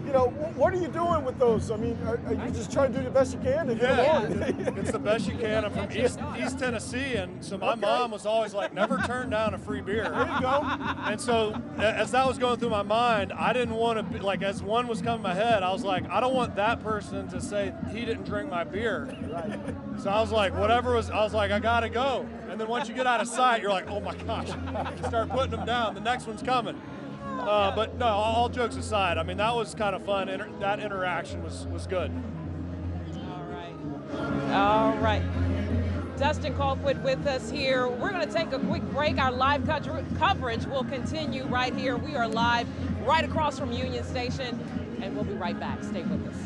You know, what are you doing with those? I mean, are you just trying to do the best you can to get along?
It's the best you can. I'm from East Tennessee, and so my mom was always like, never turn down a free beer.
There you go.
And so as that was going through my mind, I didn't want to be, like, as one was coming to my head, I was like, I don't want that person to say he didn't drink my beer. Right. So I was like, I was like, I gotta go. And then once you get out of sight, you're like, oh my gosh, you start putting them down. The next one's coming. But no, all jokes aside, I mean, that was kind of fun. That interaction was good.
All right. Dustin Colquitt with us here. We're going to take a quick break. Our live coverage will continue right here. We are live right across from Union Station, and we'll be right back. Stay with us.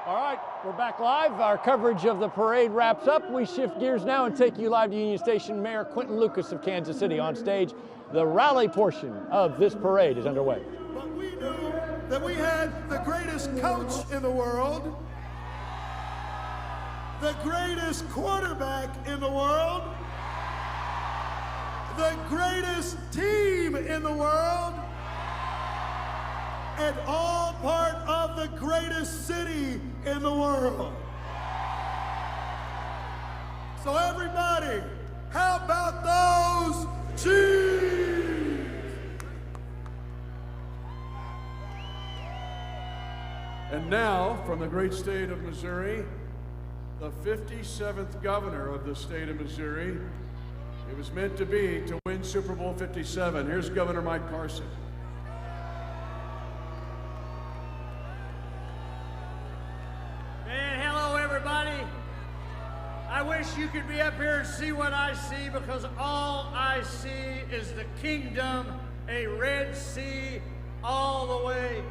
All right, we're back live. Our coverage of the parade wraps up. We shift gears now and take you live to Union Station. Mayor Quinton Lucas of Kansas City on stage. The rally portion of this parade is underway.
But we knew that we had the greatest coach in the world, the greatest quarterback in the world, the greatest team in the world, and all part of the greatest city in the world. So everybody, how about those Chiefs?
And now, from the great state of Missouri, the 57th governor of the state of Missouri. It was meant to be to win Super Bowl 57. Here's Governor Mike Parson.
I wish you could be up here and see what I see, because all I see is the kingdom, a Red Sea, all the way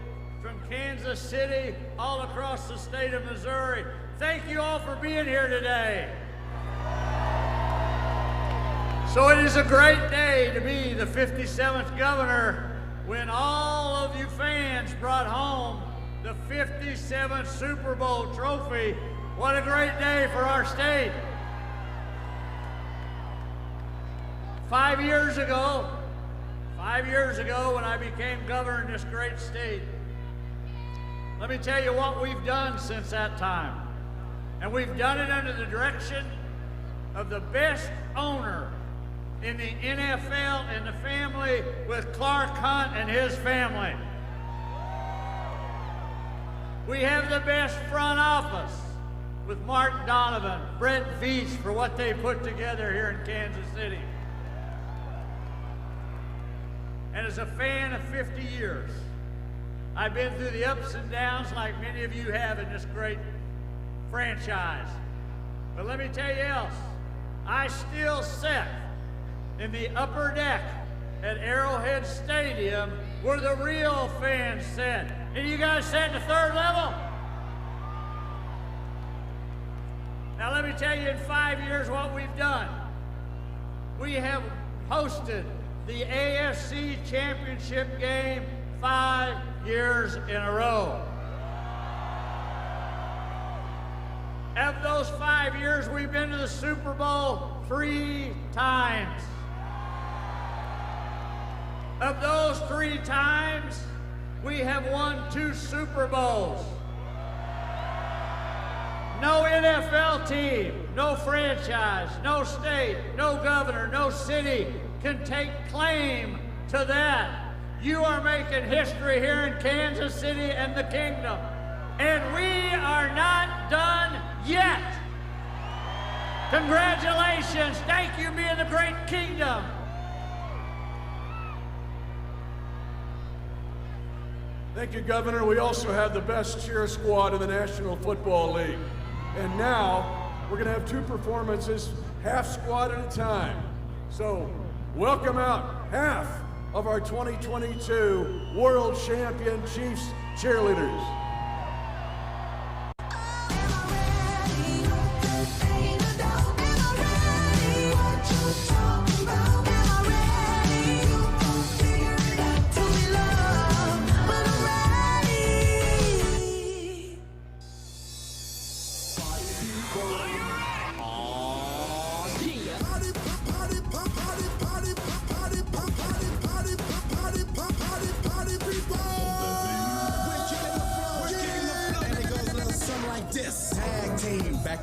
from Kansas City, all across the state of Missouri. Thank you all for being here today. So it is a great day to be the 57th governor when all of you fans brought home the 57th Super Bowl trophy. What a great day for our state. 5 years ago when I became governor in this great state, let me tell you what we've done since that time. And we've done it under the direction of the best owner in the NFL and the family with Clark Hunt and his family. We have the best front office with Mark Donovan, Brett Veach for what they put together here in Kansas City. And as a fan of 50 years, I've been through the ups and downs like many of you have in this great franchise. But let me tell you else, I still sit in the upper deck at Arrowhead Stadium where the real fans sit. And you guys sit in the third level? Now let me tell you in 5 years what we've done. We have hosted the AFC Championship game 5 years in a row. Of those 5 years, we've been to the Super Bowl 3 times. Of those 3 times, we have won 2 Super Bowls. No NFL team, no franchise, no state, no governor, no city can take claim to that. You are making history here in Kansas City and the Kingdom. And we are not done yet. Congratulations. Thank you, being the great kingdom.
Thank you, Governor. We also have the best cheer squad in the National Football League. And now, we're going to have 2 performances, half squad at a time. So, welcome out half of our 2022 World Champion Chiefs cheerleaders.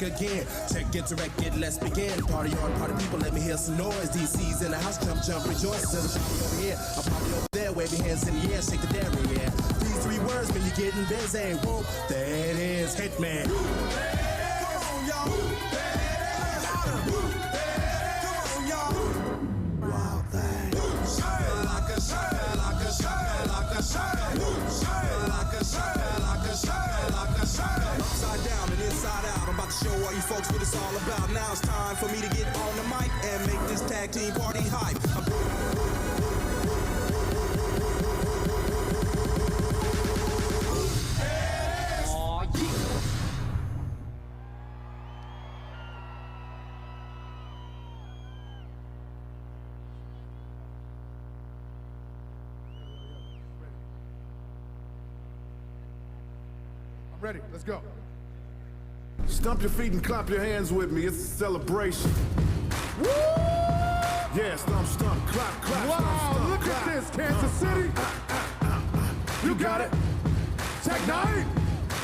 Again, check, get direct, get let's begin. Party on, party people, let me hear some noise. DC's in the house, jump, rejoice. There's a party over here, a party over there. Wave your hands in the air, shake the dairy, yeah. These 3 words, man, you're getting busy. Whoa, that is Hitman. Come on, y'all. Come on, y'all. Wild thing. Shine like a shine, like a shine, like a shine. Shine like a shine, like a shine, like a shine. Upside down and inside out. I'm about to show all you folks what it's all about. Now it's time for me to get on the mic and make this tag team party hype.
I'm ready. Let's go. Stomp your feet and clap your hands with me. It's a celebration. Woo! Yeah, stomp, stomp, clap, clap. Wow, stomp, stomp, look clap. At this, Kansas City. You got it. Tech 9.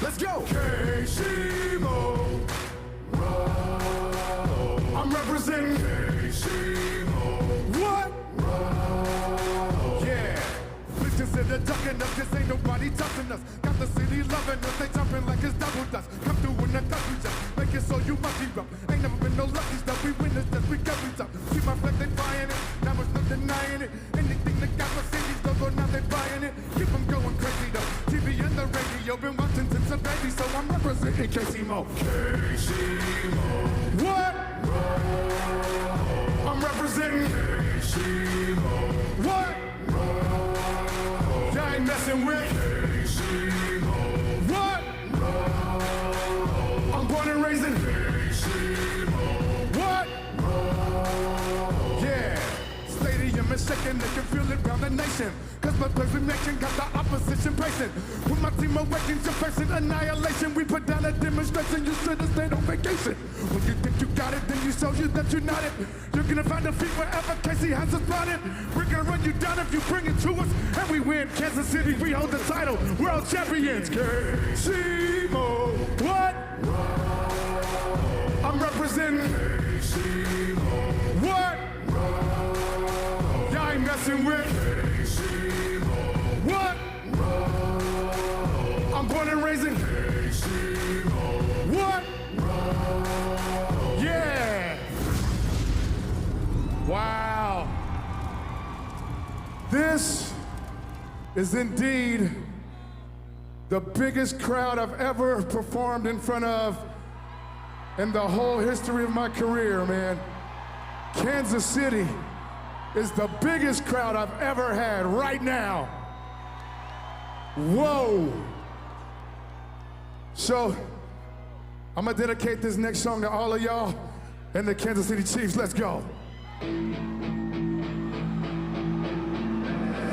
Let's go. KC-Mo. I'm representing KC-Mo. What? Yeah. Please consider ducking us. This ain't nobody touching us. Got the city loving us. They jumping like it's double dust. Come through in the country just make it so you must be rough. Ain't never been no lucky stuff. We win this, just we get we tough. See my flag, they flying it. Now there's no denying it. Anything that got my cities go, now they buying it. Keep them going crazy though. TV and the radio, been watching since a baby, so I'm representing KC-Mo. KC-Mo. What? I'm representing KC-Mo. What? Y'all ain't messing with KC-Mo. What? I'm born and raised in KC-Mo. What? Yeah. Stadium is shaking. reckon they can feel it round the nation. Cause my presentation got the opposition pacing. When my team awakens, you're facing annihilation. We put down a demonstration, you should have stayed on vacation. When you think you got it, then you show you that you're not it. You're gonna find defeat wherever Casey has us spotted. We're gonna run you down if you bring it to us, and we win. Kansas City, we hold the title, world champions. KC-Mo, what? I'm representing KC-Mo, what? Y'all ain't messing with KC-Mo, what? I'm born and raised in KC-Mo, what? Yeah. Wow. This is indeed the biggest crowd I've ever performed in front of in the whole history of my career, man. Kansas City is the biggest crowd I've ever had right now. Whoa. So, I'm gonna dedicate this next song to all of y'all and the Kansas City Chiefs. Let's go.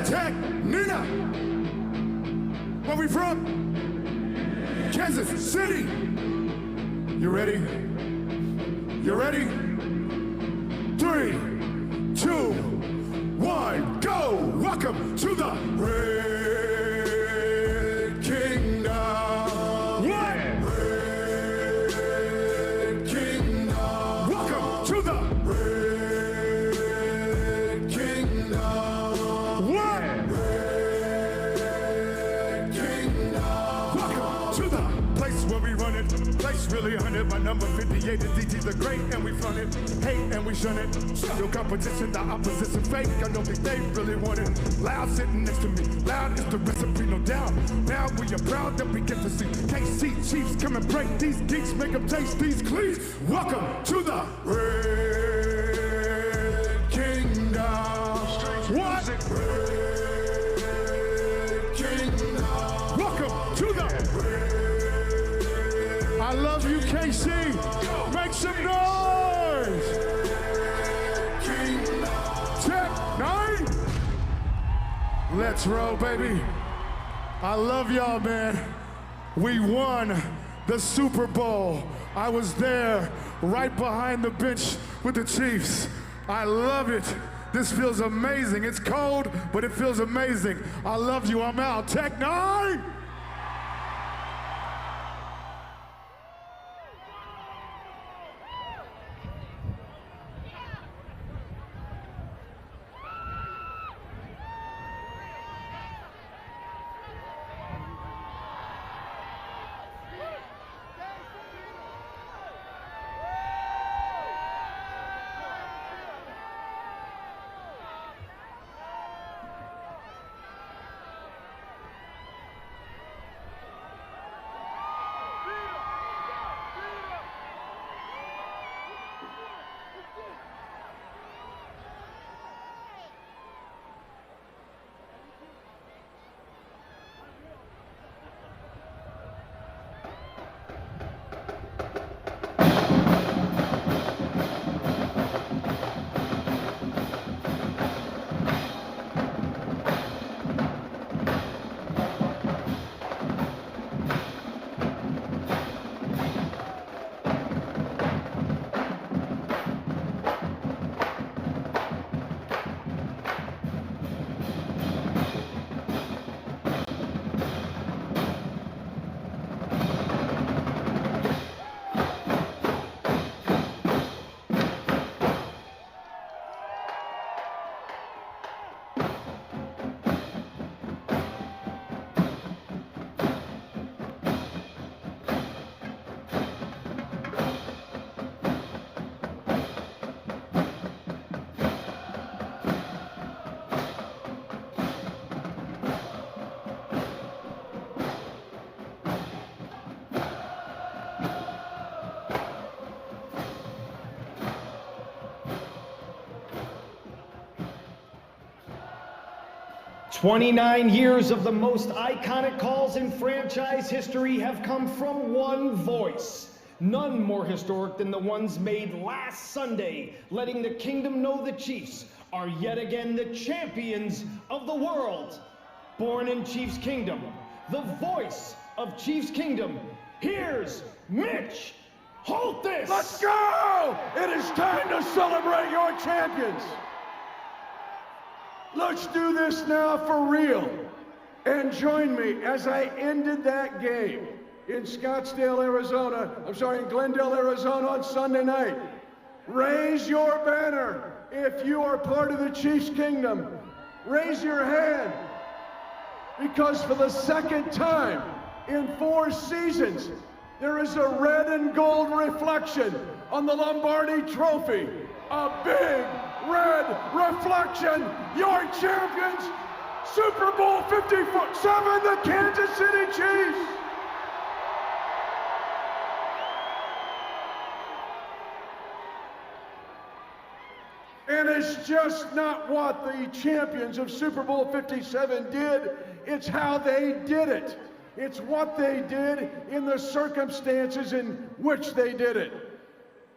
Tech Nina. Where we from? Kansas City. You ready? You ready? 3, 2, 1, go! Welcome to the Red Kingdom. What? Red Kingdom. Welcome to the Red Kingdom. What? Red Kingdom. Welcome to the place where we run it. Place really hunted by number 58. The DT the great, and we front it. Hate and we shun it. No competition, the opposition fake. I don't think they really want it. Loud sitting next to me. Loud is the recipe, no doubt. Now we are proud that we get to see KC Chiefs come and break these geeks, make them taste these cleats. Welcome to the Red Kingdom. What? Red Kingdom. Welcome to the Red. I love you, KC. Make some noise. Tech 9. Let's roll, baby. I love y'all, man. We won the Super Bowl. I was there right behind the bench with the Chiefs. I love it. This feels amazing. It's cold, but it feels amazing. I love you. I'm out. Tech 9.
"29 years of the most iconic calls in franchise history have come from one voice. None more historic than the ones made last Sunday, letting the kingdom know the Chiefs are yet again the champions of the world. Born in Chiefs Kingdom, the voice of Chiefs Kingdom, here's Mitch Holthus.
Let's go! It is time to celebrate your champions. Let's do this now for real. And join me as I ended that game in Scottsdale, Arizona. In Glendale, Arizona on Sunday night. Raise your banner if you are part of the Chiefs Kingdom. Raise your hand, because for the second time in 4 seasons, there is a red and gold reflection on the Lombardi Trophy. A big red reflection. Your champions, Super Bowl 57, the Kansas City Chiefs. And it's just not what the champions of Super Bowl 57 did, it's how they did it. It's what they did in the circumstances in which they did it.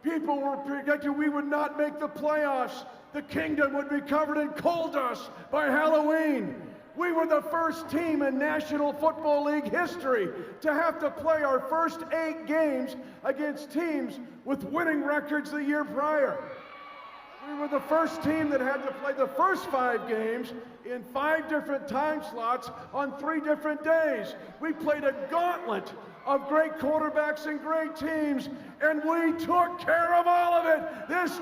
People were predicting we would not make the playoffs. The kingdom would be covered in coal dust by Halloween. We were the first team in National Football League history to have to play our first 8 games against teams with winning records the year prior. We were the first team that had to play the first 5 games in 5 different time slots on 3 different days. We played a gauntlet of great quarterbacks and great teams, and we took care of all of it. This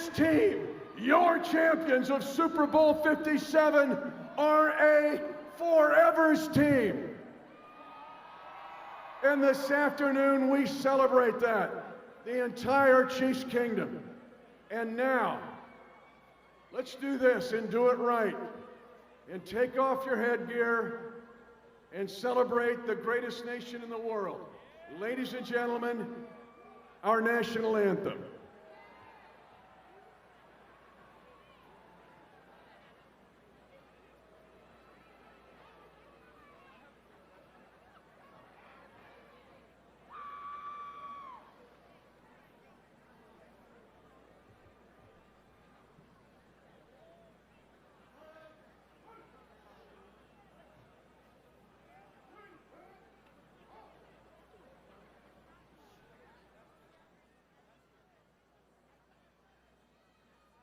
team, your champions of Super Bowl 57, are a forever's team. And this afternoon, we celebrate that, the entire Chiefs Kingdom. And now, let's do this and do it right. And take off your headgear and celebrate the greatest nation in the world. Ladies and gentlemen, our national anthem.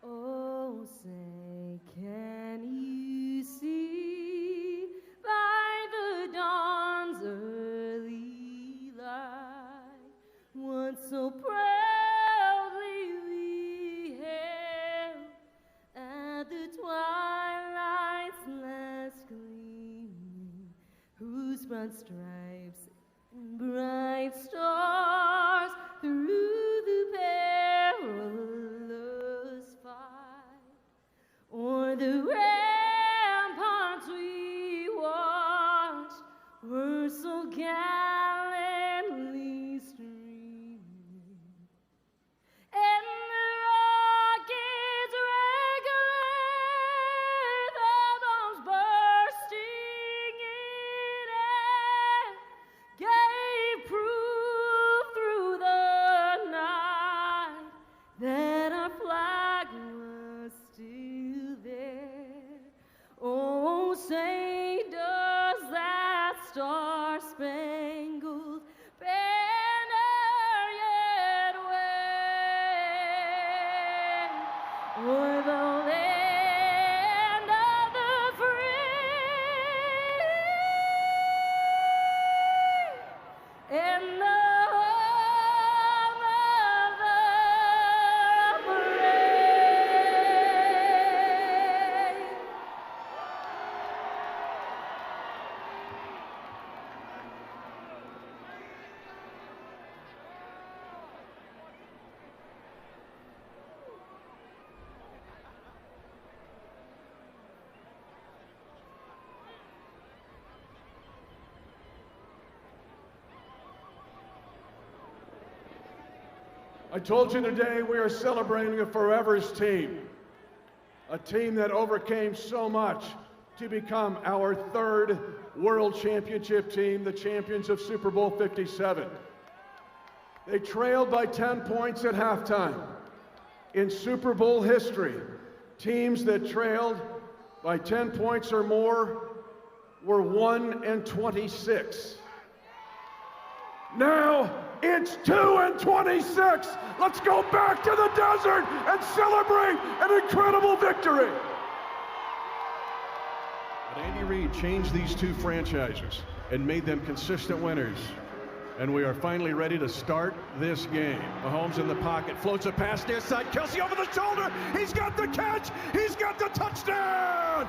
Oh, say, can you see by the dawn's early light once so proudly we hailed at the twilight's last gleaming, whose broad stripes and bright stars through the perilous fight, o'er the ramparts we watched were so gallantly streaming, and the rockets' regular, the bombs bursting in air, gave proof through the night that our flag was still there. Oh, say does that star-spangled banner yet wave o'er the land of the free and the home of the brave.
I told you today we are celebrating a forever's team, a team that overcame so much to become our 3rd World Championship team, the champions of Super Bowl 57. They trailed by 10 points at halftime. In Super Bowl history, teams that trailed by 10 points or more were 1-26. Now it's 2-26. Let's go back to the desert and celebrate an incredible victory. But Andy Reid changed these two franchises and made them consistent winners. And we are finally ready to start this game. Mahomes in the pocket, floats a pass near side. Kelsey over the shoulder. He's got the catch. He's got the touchdown.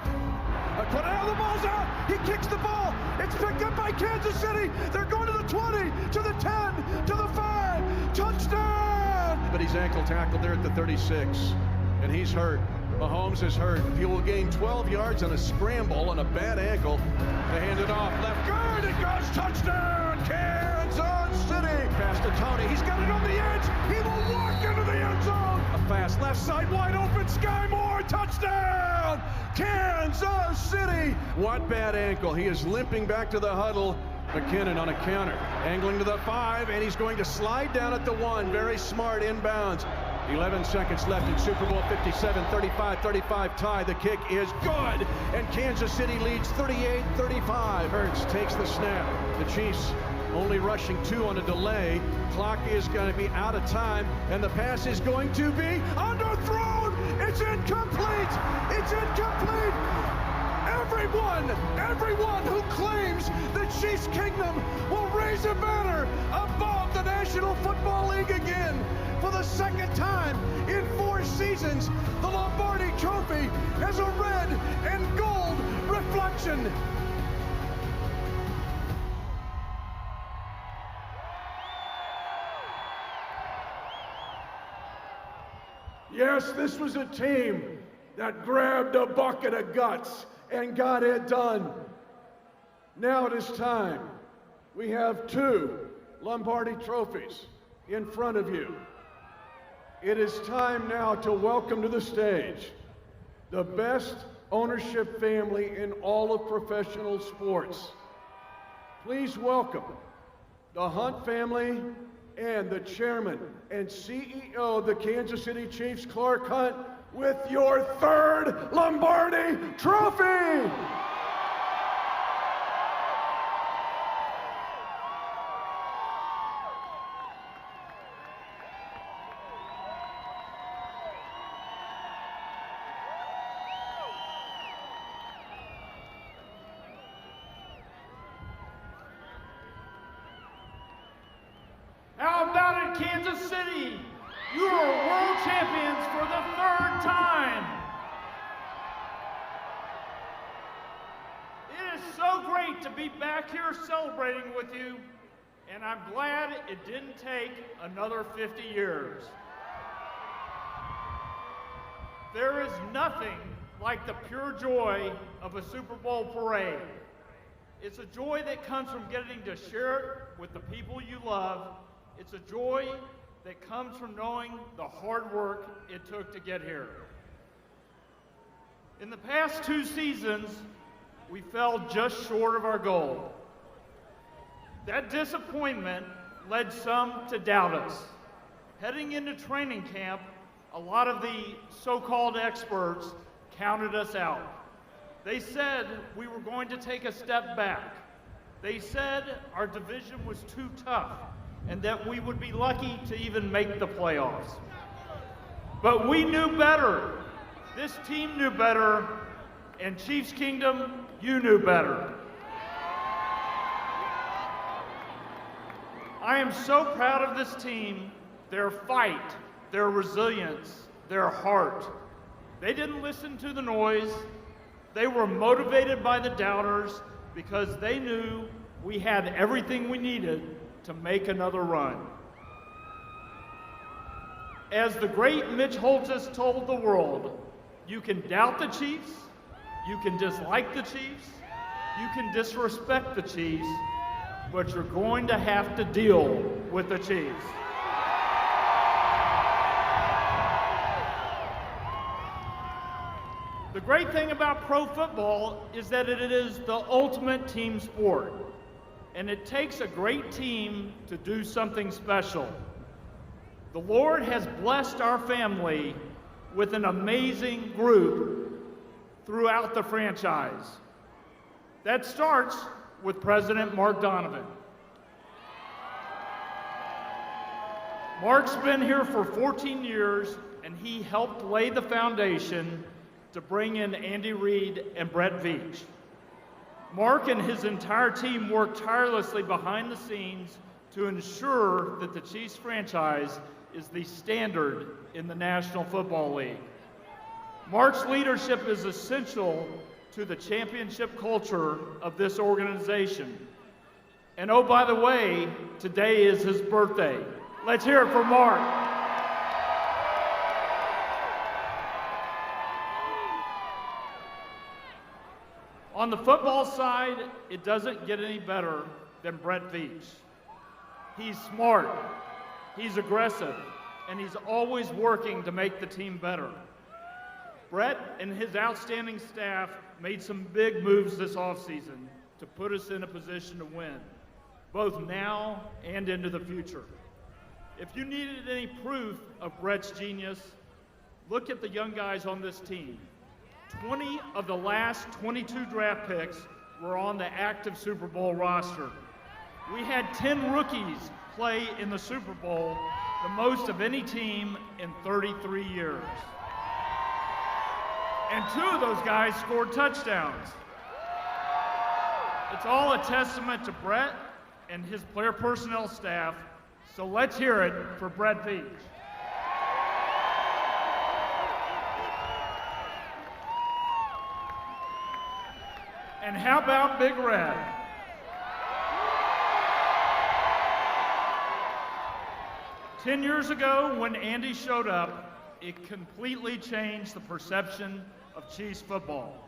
Corral, the ball's out. He kicks the ball. It's picked up by Kansas City. They're going to the 20, to the 10, to the 5. Touchdown. But he's ankle tackled there at the 36. And he's hurt. Mahomes is hurt. He will gain 12 yards on a scramble on a bad ankle. They hand it off. Left guard. It goes. Touchdown. Kansas City. Pass to Tony. He's got it on the edge. He will walk into the end zone. A pass left side wide open. Sky Moore. Touchdown. Kansas City. What bad ankle. He is limping back to the huddle. McKinnon on a counter. Angling to the 5. And he's going to slide down at the 1. Very smart inbounds. 11 seconds left in Super Bowl 57, 35-35 tie. The kick is good, and Kansas City leads 38-35. Hurts takes the snap. The Chiefs only rushing 2 on a delay. Clock is going to be out of time, and the pass is going to be underthrown. It's incomplete. It's incomplete. Everyone who claims the Chiefs Kingdom will raise a banner above the National Football League again. For the second time in 4 seasons, the Lombardi Trophy has a red and gold reflection. Yes, this was a team that grabbed a bucket of guts and got it done. Now it is time. We have 2 Lombardi trophies in front of you. It is time now to welcome to the stage the best ownership family in all of professional sports. Please welcome the Hunt family and the chairman and CEO of the Kansas City Chiefs, Clark Hunt, with your 3rd Lombardi Trophy.
How about it, Kansas City? You are world champions for the 3rd time. It is so great to be back here celebrating with you, and I'm glad it didn't take another 50 years. There is nothing like the pure joy of a Super Bowl parade. It's a joy that comes from getting to share it with the people you love. It's a joy that comes from knowing the hard work it took to get here. In the past 2 seasons, we fell just short of our goal. That disappointment led some to doubt us. Heading into training camp, a lot of the so-called experts counted us out. They said we were going to take a step back. They said our division was too tough and that we would be lucky to even make the playoffs. But we knew better. This team knew better, and Chiefs Kingdom, you knew better. I am so proud of this team, their fight, their resilience, their heart. They didn't listen to the noise. They were motivated by the doubters because they knew we had everything we needed to make another run. As the great Mitch Holthus told the world, you can doubt the Chiefs, you can dislike the Chiefs, you can disrespect the Chiefs, but you're going to have to deal with the Chiefs. The great thing about pro football is that it is the ultimate team sport.
and it takes a great team to do something special. The Lord has blessed our family with an amazing group throughout the franchise. That starts with President Mark Donovan. Mark's been here for 14 years, and he helped lay the foundation to bring in Andy Reid and Brett Veach. Mark and his entire team worked tirelessly behind the scenes to ensure that the Chiefs franchise is the standard in the National Football League. Mark's leadership is essential to the championship culture of this organization. And oh, by the way, today is his birthday. Let's hear it for Mark. On the football side, it doesn't get any better than Brett Veach. He's smart, he's aggressive, and he's always working to make the team better. Brett and his outstanding staff made some big moves this offseason to put us in a position to win, both now and into the future. If you needed any proof of Brett's genius, look at the young guys on this team. 20 of the last 22 draft picks were on the active Super Bowl roster. We had 10 rookies play in the Super Bowl, the most of any team in 33 years. And 2 of those guys scored touchdowns. It's all a testament to Brett and his player personnel staff, so let's hear it for Brett Veach. And how about Big Red? Ten years ago, when Andy showed up, it completely changed the perception of Chiefs football.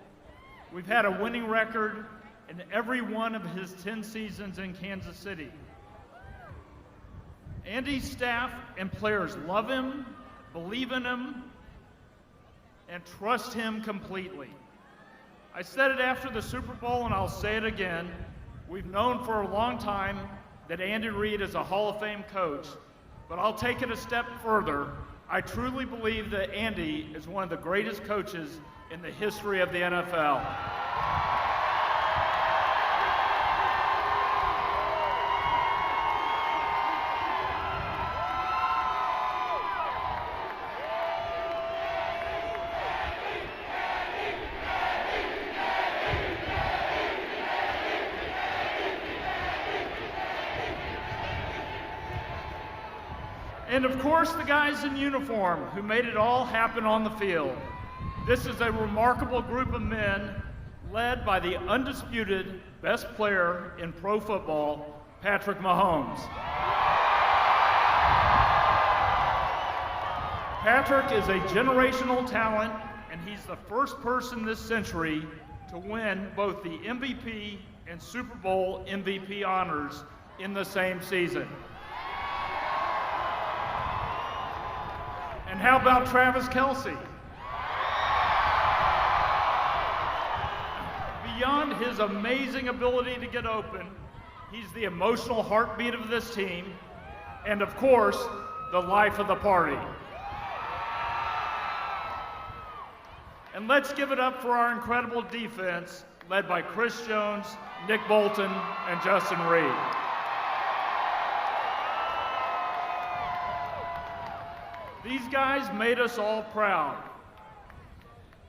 We've had a winning record in every one of his 10 seasons in Kansas City. Andy's staff and players love him, believe in him, and trust him completely. I said it after the Super Bowl, and I'll say it again. We've known for a long time that Andy Reid is a Hall of Fame coach, but I'll take it a step further. I truly believe that Andy is one of the greatest coaches in the history of the NFL. And of course, the guys in uniform who made it all happen on the field. This is a remarkable group of men led by the undisputed best player in pro football, Patrick Mahomes. Patrick is a generational talent, and he's the first person this century to win both the MVP and Super Bowl MVP honors in the same season. And how about Travis Kelce? Beyond his amazing ability to get open, he's the emotional heartbeat of this team, and of course, the life of the party. And let's give it up for our incredible defense, led by Chris Jones, Nick Bolton, and Justin Reed. These guys made us all proud.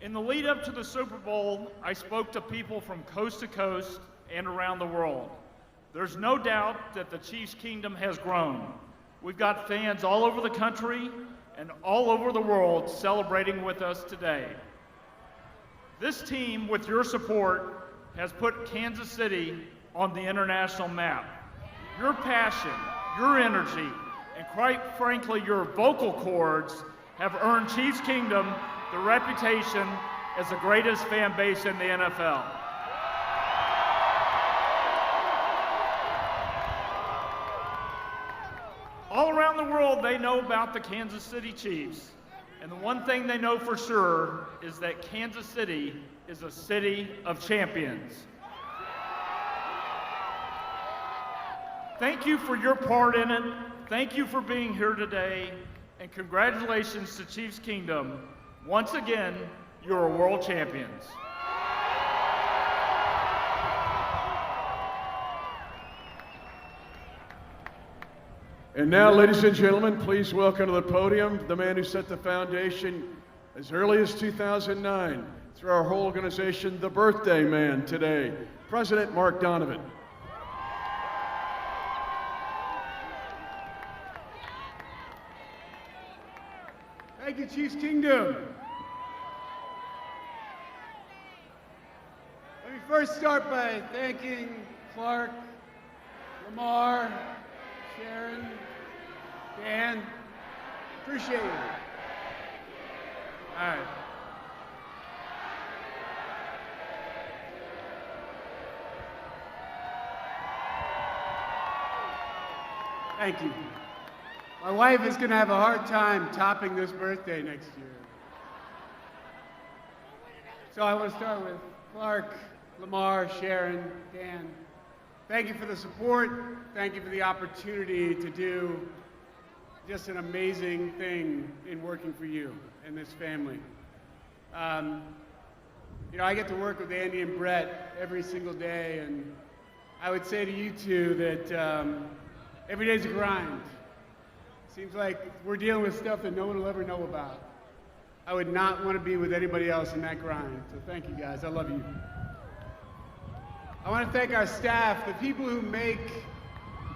In the lead up to the Super Bowl, I spoke to people from coast to coast and around the world. There's no doubt that the Chiefs Kingdom has grown. We've got fans all over the country and all over the world celebrating with us today. This team, with your support, has put Kansas City on the international map. Your passion, your energy, and quite frankly, your vocal cords have earned Chiefs Kingdom the reputation as the greatest fan base in the NFL. All around the world, they know about the Kansas City Chiefs. And the one thing they know for sure is that Kansas City is a city of champions. Thank you for your part in it. Thank you for being here today. And congratulations to Chiefs Kingdom. Once again, you are world champions.
And now, ladies and gentlemen, please welcome to the podium the man who set the foundation as early as 2009 through our whole organization, the birthday man today, President Mark Donovan.
Thank you, Chiefs Kingdom. Let me first start by thanking Clark, Lamar, Sharon, Dan. Appreciate it. All right. Thank you. My wife is going to have a hard time topping this birthday next year. So I want to start with Clark, Lamar, Sharon, Dan. Thank you for the support. Thank you for the opportunity to do just an amazing thing in working for you and this family. You know, I get to work with Andy and Brett every single day, and I would say to you two that every day's a grind. Seems like we're dealing with stuff that no one will ever know about. I would not want to be with anybody else in that grind. So thank you guys, I love you. I want to thank our staff, the people who make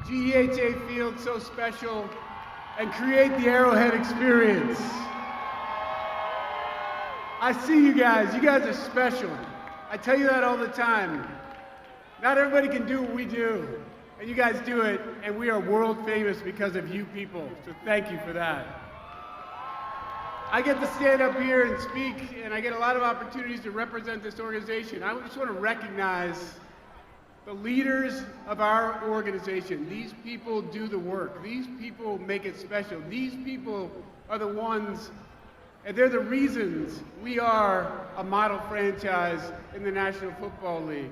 GEHA Field so special and create the Arrowhead experience. I see you guys are special. I tell you that all the time. Not everybody can do what we do. And you guys do it, and we are world famous because of you people, so thank you for that. I get to stand up here and speak, and I get a lot of opportunities to represent this organization. I just want to recognize the leaders of our organization. These people do the work. These people make it special. These people are the ones, and they're the reasons we are a model franchise in the National Football League.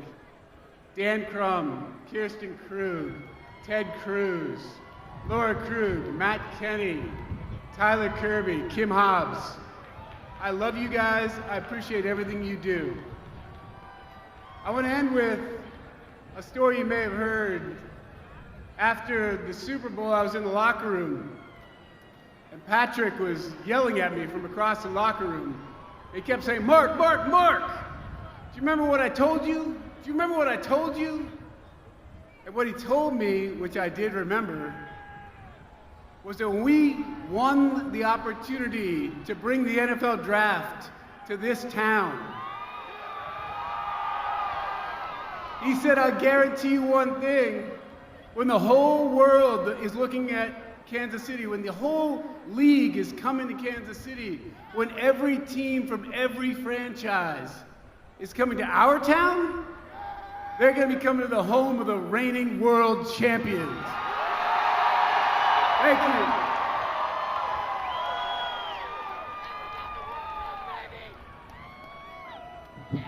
Dan Crum, Kirsten Krug, Ted Cruz, Laura Krug, Matt Kenny, Tyler Kirby, Kim Hobbs. I love you guys. I appreciate everything you do. I want to end with a story you may have heard. After the Super Bowl, I was in the locker room, and Patrick was yelling at me from across the locker room. He kept saying, "Mark, Mark, Mark! Do you remember what I told you? Do you remember what I told you?" And what he told me, which I did remember, was that when we won the opportunity to bring the NFL draft to this town, he said, "I'll guarantee you one thing, when the whole world is looking at Kansas City, when the whole league is coming to Kansas City, when every team from every franchise is coming to our town, they're going to be coming to the home of the reigning world champions." Thank you.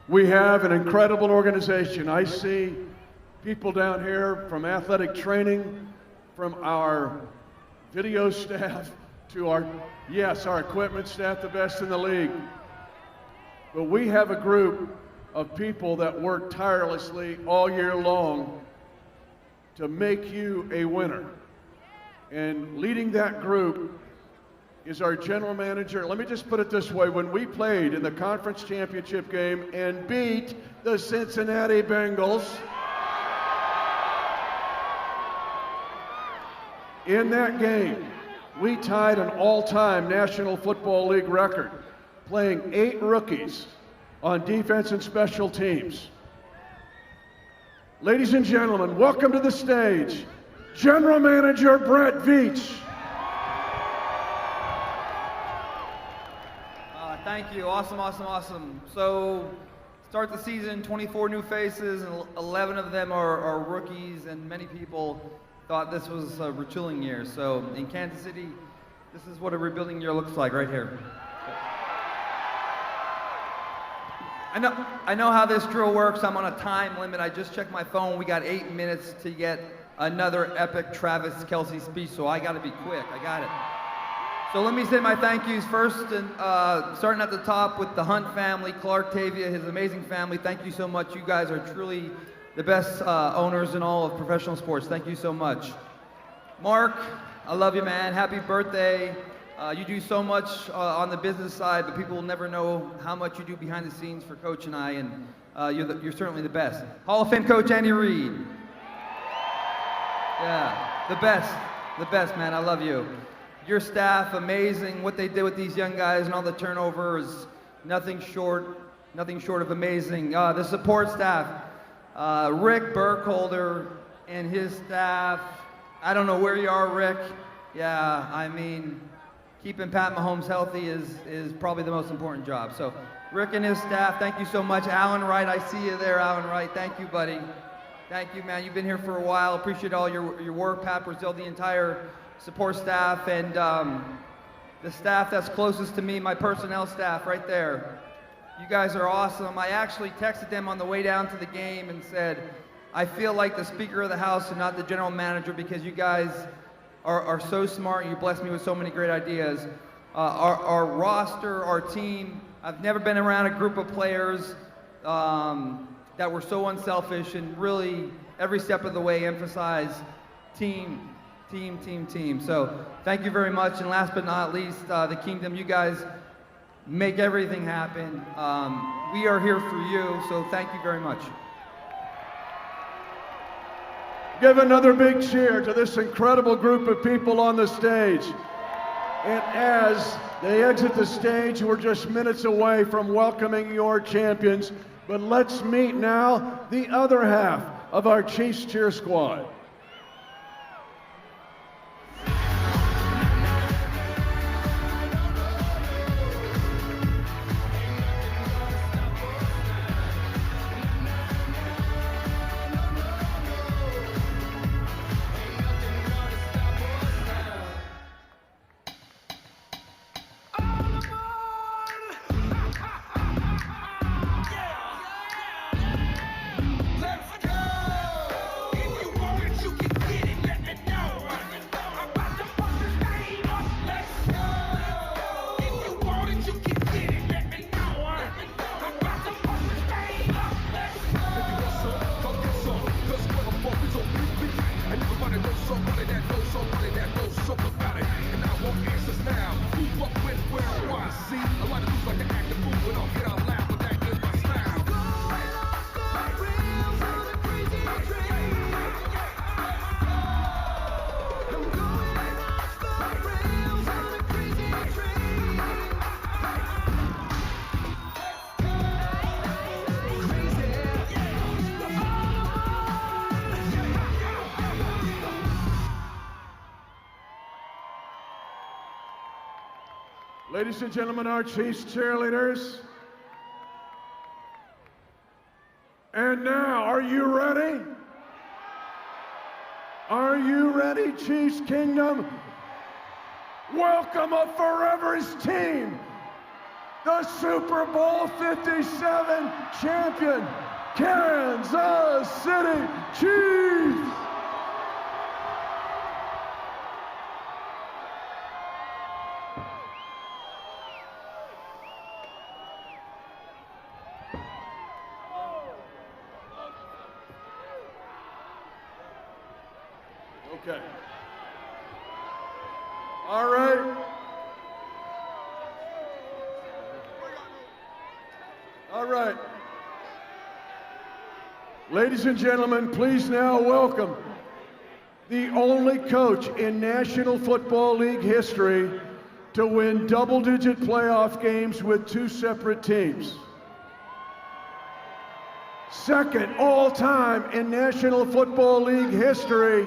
We have an incredible organization. I see people down here from athletic training, from our video staff to our equipment staff, the best in the league. But we have a group of people that work tirelessly all year long to make you a winner. And leading that group is our general manager. Let me just put it this way. When we played in the conference championship game and beat the Cincinnati Bengals, in that game, we tied an all-time National Football League record, playing 8 rookies on defense and special teams. Ladies and gentlemen, welcome to the stage, General Manager Brett Veach.
Thank you. Awesome, awesome, awesome. So, start the season, 24 new faces, and 11 of them are rookies, and many people thought this was a retooling year. So, in Kansas City, this is what a rebuilding year looks like right here. I know how this drill works. I'm on a time limit. I just checked my phone. We got 8 minutes to get another epic Travis Kelce speech, so I got to be quick. I got it. So let me say my thank yous first, and starting at the top with the Hunt family, Clark Tavia, his amazing family. Thank you so much. You guys are truly the best owners in all of professional sports. Thank you so much. Mark, I love you, man. Happy birthday. You do so much on the business side, but people will never know how much you do behind the scenes for Coach and I, and you're certainly the best. Hall of Fame coach Andy Reid. Yeah, the best, man. I love you. Your staff, amazing. What they did with these young guys and all the turnover is nothing short of amazing. The support staff, Rick Burkholder and his staff. I don't know where you are, Rick. Yeah, I mean, keeping Pat Mahomes healthy is probably the most important job. So, Rick and his staff, thank you so much. Alan Wright, I see you there, Alan Wright. Thank you, buddy. Thank you, man. You've been here for a while. Appreciate all your work, Pat Brazil, the entire support staff, and the staff that's closest to me, my personnel staff right there. You guys are awesome. I actually texted them on the way down to the game and said, I feel like the Speaker of the House and not the General Manager because you guys are so smart and you blessed me with so many great ideas. Our roster, our team, I've never been around a group of players that were so unselfish and really every step of the way emphasize team. So thank you very much. And last but not least, the Kingdom, you guys make everything happen. We are here for you, so thank you very much.
Give another big cheer to this incredible group of people on the stage. And as they exit the stage, we're just minutes away from welcoming your champions. But let's meet now the other half of our Chiefs cheer squad. Ladies and gentlemen, our Chiefs cheerleaders. And now, are you ready? Are you ready, Chiefs Kingdom? Welcome a Forever's team, the Super Bowl 57 champion, Kansas City Chiefs. Okay. All right. All right. Ladies and gentlemen, please now welcome the only coach in National Football League history to win double-digit playoff games with two separate teams. Second all-time in National Football League history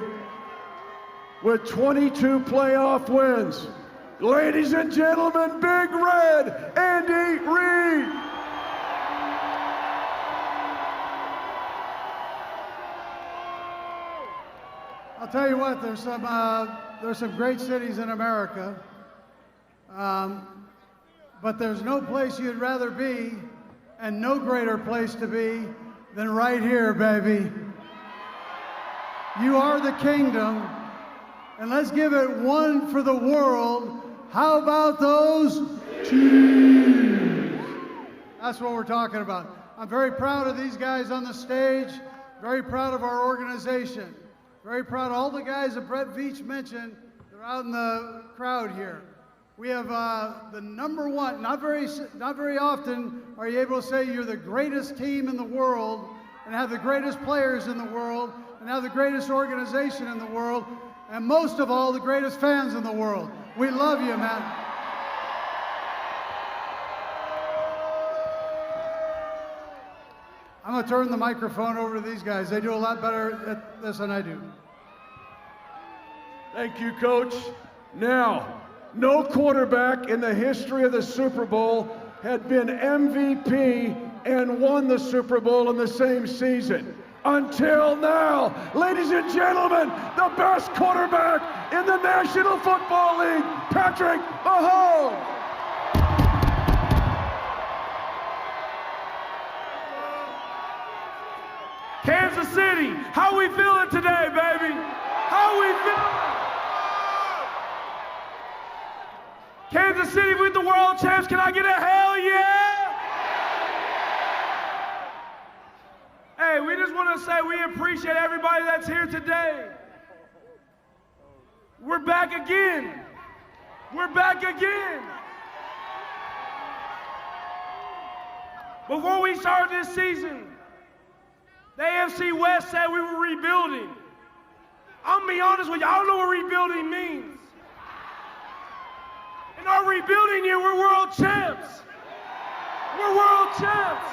with 22 playoff wins. Ladies and gentlemen, Big Red, Andy Reid.
I'll tell you what, there's some great cities in America, but there's no place you'd rather be and no greater place to be than right here, baby. You are the kingdom, and let's give it one for the world. How about those Chiefs? That's what we're talking about. I'm very proud of these guys on the stage, very proud of our organization, very proud of all the guys that Brett Veach mentioned. They're out in the crowd here. We have the number one, not very often are you able to say you're the greatest team in the world and have the greatest players in the world and have the greatest organization in the world and most of all, the greatest fans in the world. We love you, man. I'm gonna turn the microphone over to these guys. They do a lot better at this than I do.
Thank you, Coach. Now, no quarterback in the history of the Super Bowl had been MVP and won the Super Bowl in the same season. Until now, ladies and gentlemen, the best quarterback in the National Football League, Patrick Mahomes.
Kansas City, how we feeling today, baby? How we feeling? Kansas City with the world champs, can I get a hell yeah? Hey, we just want to say we appreciate everybody that's here today. We're back again. We're back again. Before we started this season, the AFC West said we were rebuilding. I'm gonna be honest with you, I don't know what rebuilding means. In our rebuilding year, we're world champs. We're world champs.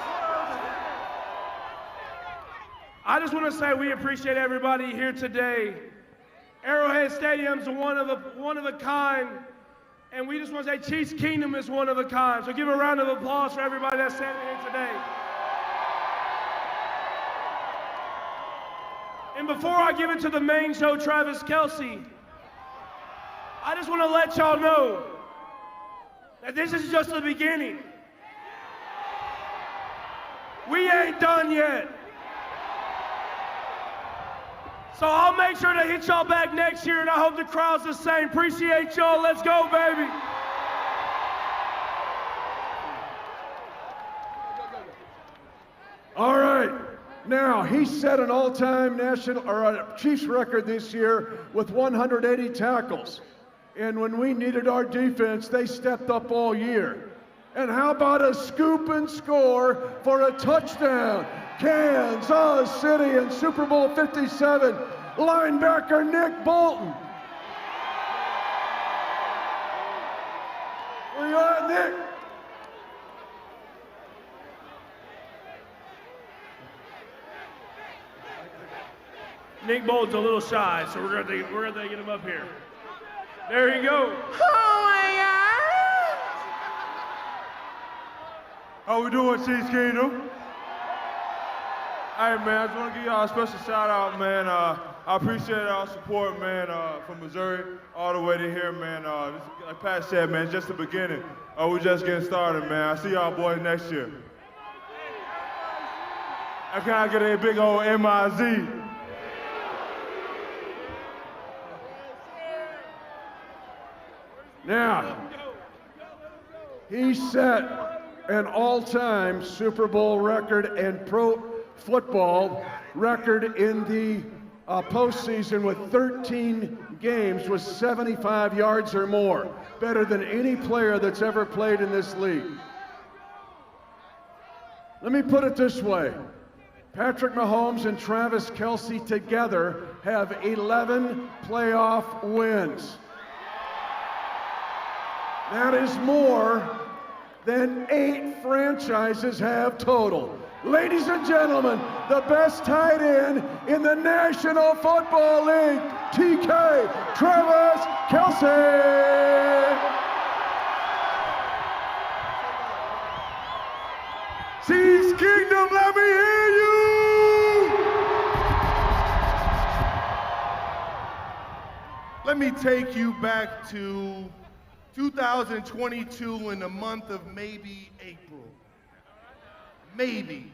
I just want to say we appreciate everybody here today. Arrowhead Stadium's one of a kind, and we just want to say Chiefs Kingdom is one of a kind. So give a round of applause for everybody that's standing here today. And before I give it to the main show, Travis Kelce, I just want to let y'all know that this is just the beginning. We ain't done yet. So I'll make sure to hit y'all back next year, and I hope the crowd's the same. Appreciate y'all. Let's go, baby.
All right. Now, he set an all-time Chiefs record this year with 180 tackles. And when we needed our defense, they stepped up all year. And how about a scoop and score for a touchdown? Kansas City in Super Bowl 57, linebacker Nick Bolton. Where you at, Nick?
Nick Bolton's a little shy, so we're gonna get him up here. There you go.
Oh my God!
How we doing, Chiefs Kingdom? Hey man, I just want to give y'all a special shout out, man. I appreciate our support, man, from Missouri all the way to here, man. Like Pat said, man, it's just the beginning. We're just getting started, man. I see y'all boys next year. And can I get a big old M-I-Z?
Now, he set an all-time Super Bowl record and pro football record in the postseason with 13 games with 75 yards or more, better than any player that's ever played in this league. Let me put it this way. Patrick Mahomes and Travis Kelce together have 11 playoff wins. That is more than 8 franchises have total. Ladies and gentlemen, the best tight end in the National Football League, TK, Travis Kelce.
Chiefs Kingdom, let me hear you!
Let me take you back to 2022 in the month of maybe April. maybe.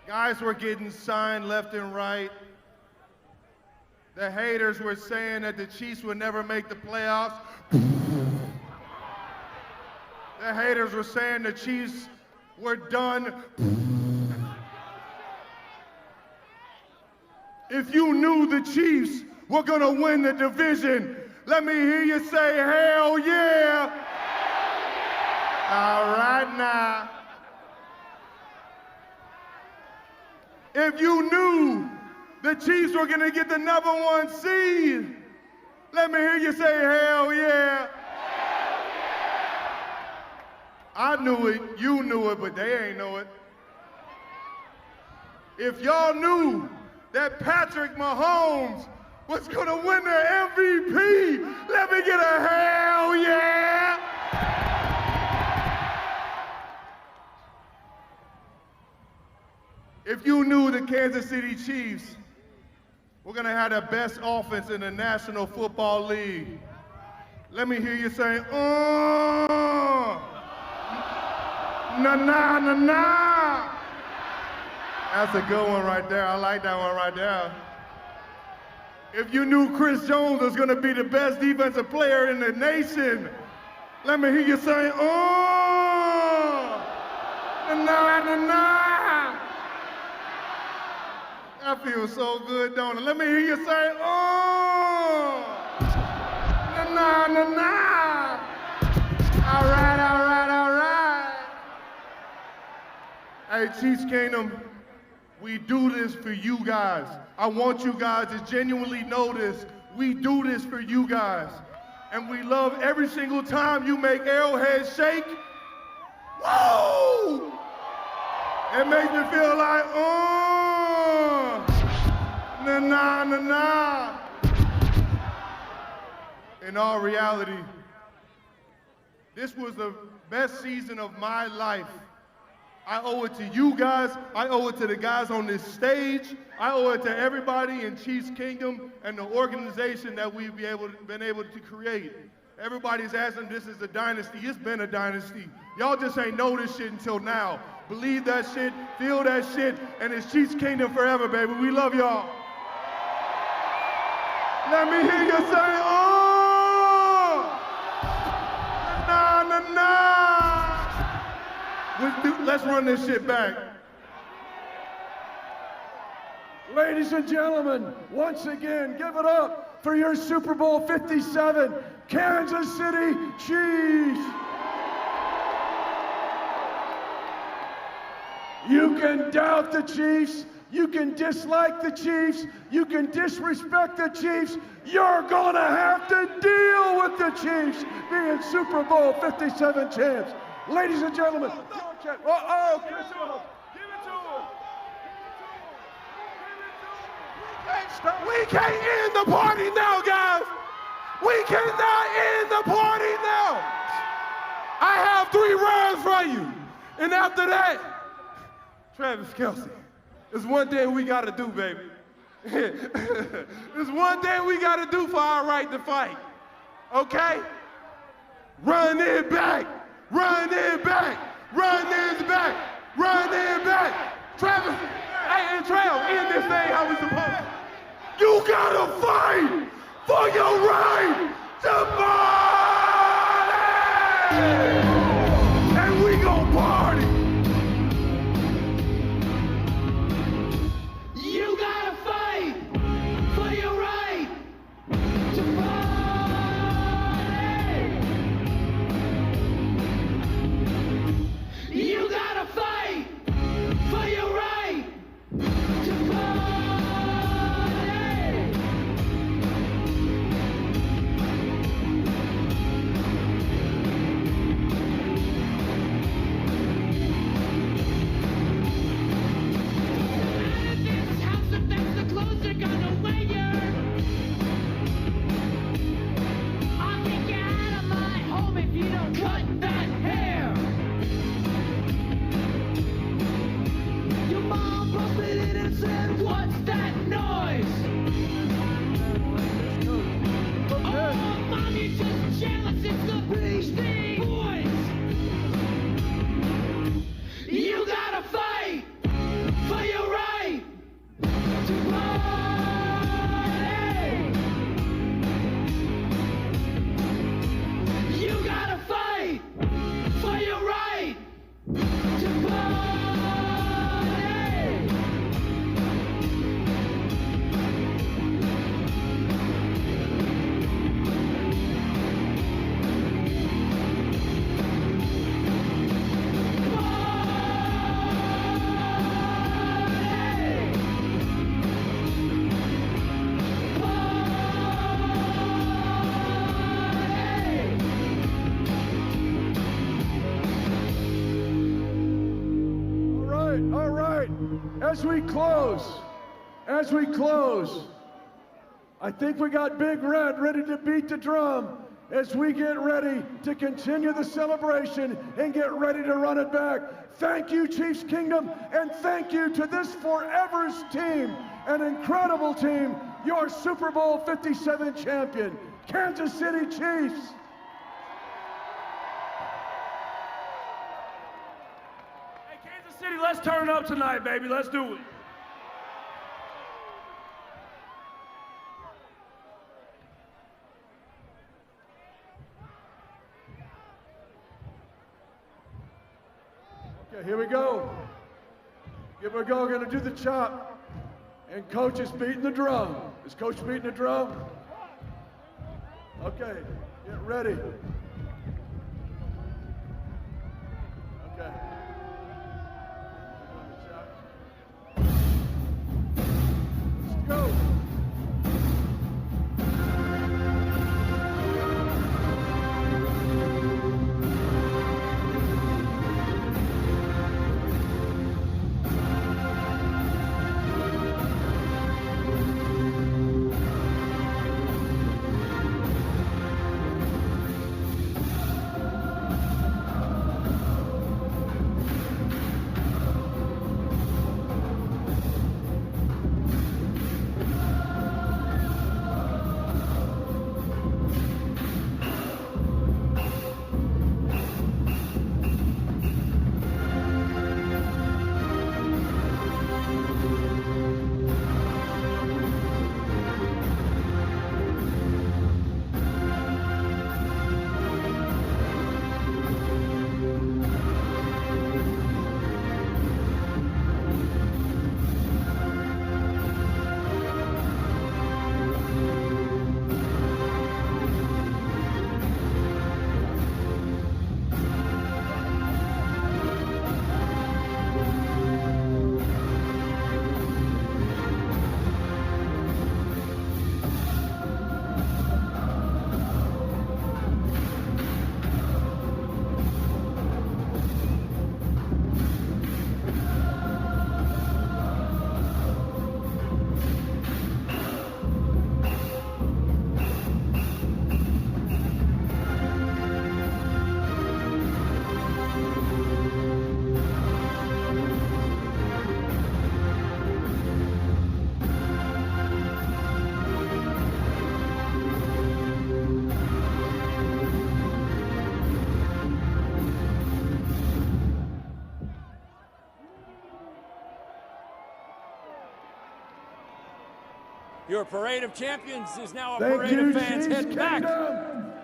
Guys were getting signed left and right. The haters were saying that the Chiefs would never make the playoffs. The haters were saying the Chiefs were done. If you knew the Chiefs were gonna win the division, let me hear you say, hell yeah. All right now. If you knew the Chiefs were gonna get the #1 seed, let me hear you say, hell yeah. I knew it, you knew it, but they ain't know it. If y'all knew that Patrick Mahomes was gonna win the MVP, let me get a hell yeah. If you knew the Kansas City Chiefs were gonna have the best offense in the National Football League, let me hear you say, na na na na. That's a good one right there. I like that one right there. If you knew Chris Jones was gonna be the best defensive player in the nation, let me hear you say, na na na na. That feels so good, don't it? Let me hear you say, na na na na. All right, all right, all right. Hey, Chiefs Kingdom, we do this for you guys. I want you guys to genuinely know this. We do this for you guys. And we love every single time you make Arrowhead shake. Woo! It makes me feel like, na na na na. In all reality, this was the best season of my life. I owe it to you guys. I owe it to the guys on this stage. I owe it to everybody in Chiefs Kingdom and the organization that we've been able to create. Everybody's asking, this is a dynasty. It's been a dynasty. Y'all just ain't know this shit until now. Believe that shit, feel that shit, and it's Chiefs Kingdom forever, baby. We love y'all. Let me hear you say, na na na. Let's run this shit back.
Ladies and gentlemen, once again, give it up for your Super Bowl 57 Kansas City Chiefs. You can doubt the Chiefs, you can dislike the Chiefs, you can disrespect the Chiefs. You're gonna have to deal with the Chiefs being Super Bowl 57 champs. Ladies and gentlemen, Chris Evans, give it to him. We can't end the party now, guys. We cannot end the party now. I have 3 rounds for you. And after that, Travis Kelce, there's one thing we gotta do, baby. There's one thing we gotta do for our right to fight. Okay? Run it back. Run it back. Run it back. Run it back. Travis, hey, and Trav, end this thing how we supposed to. You gotta fight for your right to party! And we gon' party!
You gotta fight for your right to party. You gotta fight for your right to party.
as we close, I think we got Big Red ready to beat the drum as we get ready to continue the celebration and get ready to run it back. Thank you, Chiefs Kingdom, and thank you to this Forever's team, an incredible team, your Super Bowl 57 champion, Kansas City Chiefs.
Hey, Kansas City, let's turn it up tonight, baby. Let's do it.
Okay, here we go. Here we go. We're going to do the chop. And Coach is beating the drum. Is Coach beating the drum? Okay, get ready. Okay. Let's go.
Your Parade of Champions is now a
Thank
parade
you,
of fans
Chiefs
heading back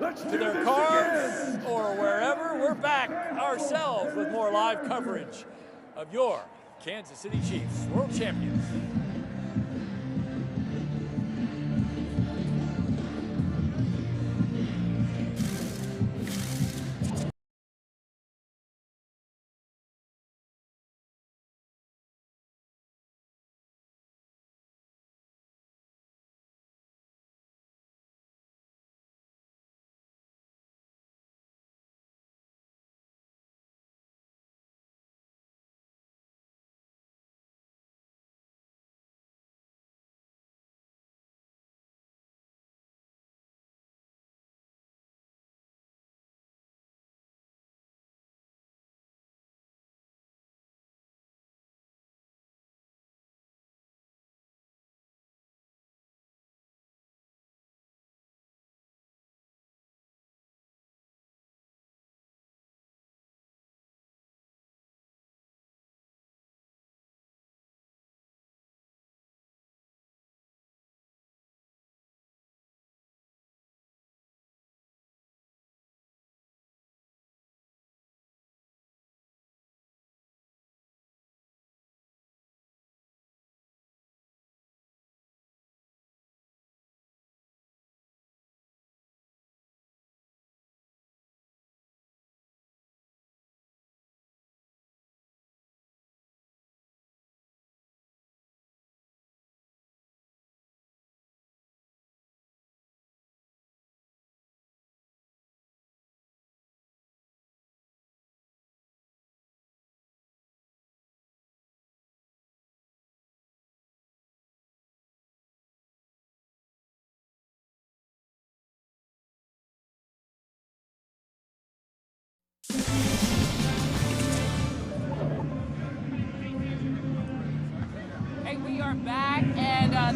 Let's
to
do
their
this
cars
again.
or wherever. We're back ourselves with more live coverage of your Kansas City Chiefs, world champions.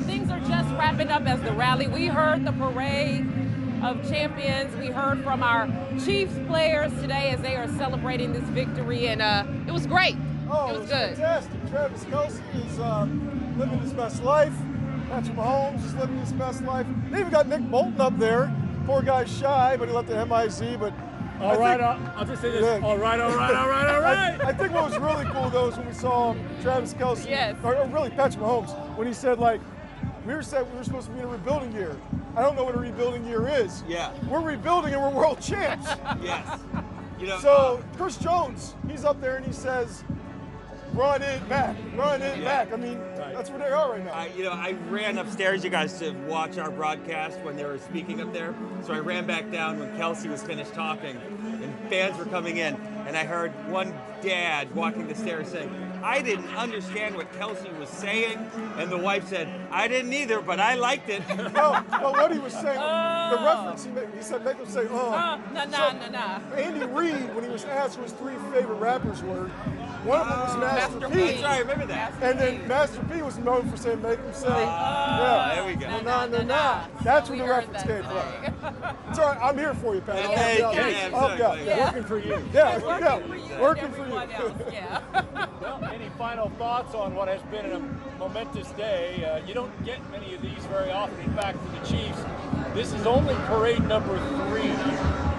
things are just wrapping up as the rally. We heard the parade of champions. We heard from our Chiefs players today as they are celebrating this victory, and it was great.
Oh,
it was good.
Fantastic. Travis Kelce is living his best life. Patrick Mahomes is living his best life. They even got Nick Bolton up there. Poor guy's shy, but he left the MIZ. But
All right, I'll just say this.
Yeah.
All right.
I think what was really cool though is when we saw Travis Kelce, or really Patrick Mahomes, when he said like, we were supposed to be in a rebuilding year. I don't know what a rebuilding year is.
Yeah.
We're rebuilding and we're world champs.
Yes. You know,
so Chris Jones, he's up there and he says, run it back. I mean, that's where they are right now.
I ran upstairs, you guys, to watch our broadcast when they were speaking up there. So I ran back down when Kelce was finished talking, and fans were coming in, and I heard one dad walking the stairs saying, I didn't understand what Kelce was saying, and the wife said, I didn't either, but I liked it.
No, what he was saying, the reference he made, he said, make him say, Andy Reid, when he was asked who his 3 favorite rappers were, one of them was Master P.
That's right, I remember that.
And then Master P was known for saying, make him say,
there we go.
Nah. That's where the reference came from. It's all right, I'm here for you, Pat. I'll help you out.
Working for you.
Working for you.
Well, any final thoughts on what has been a momentous day? You don't get many of these very often. In fact, for the Chiefs, this is only parade number 3,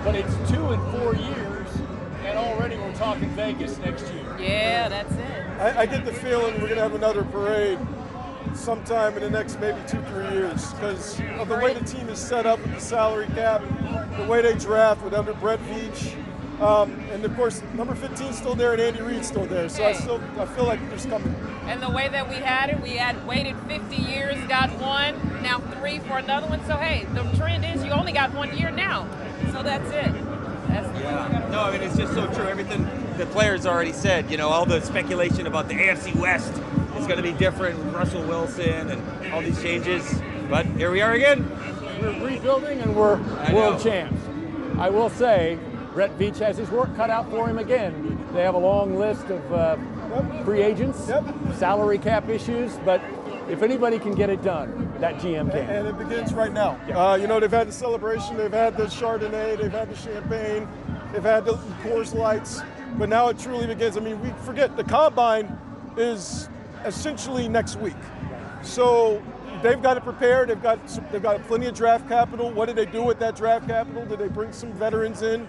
but it's 2 in 4 years, and already we're talking Vegas next year.
Yeah, that's it.
I get the feeling we're going to have another parade sometime in the next maybe 2-3 years because of the way the team is set up with the salary cap, the way they draft with under Brett Veach. And of course, number 15 is still there and Andy Reid's still there. So I feel like there's coming.
And the way that we had waited 50 years, got 1, now 3 for another one. So hey, the trend is you only got 1 year now. So that's it.
No, I mean, it's just so true. Everything the players already said, all the speculation about the AFC West is going to be different with Russell Wilson and all these changes. But here we are again.
We're rebuilding and we're world champs. I will say, Brett Veach has his work cut out for him again. They have a long list of free agents, salary cap issues, but if anybody can get it done, that GM can.
And it begins right now. They've had the celebration, they've had the Chardonnay, they've had the champagne, they've had the Coors Lights, but now it truly begins. I mean, we forget the Combine is essentially next week. So they've got to prepare, they've got plenty of draft capital. What did they do with that draft capital? Did they bring some veterans in?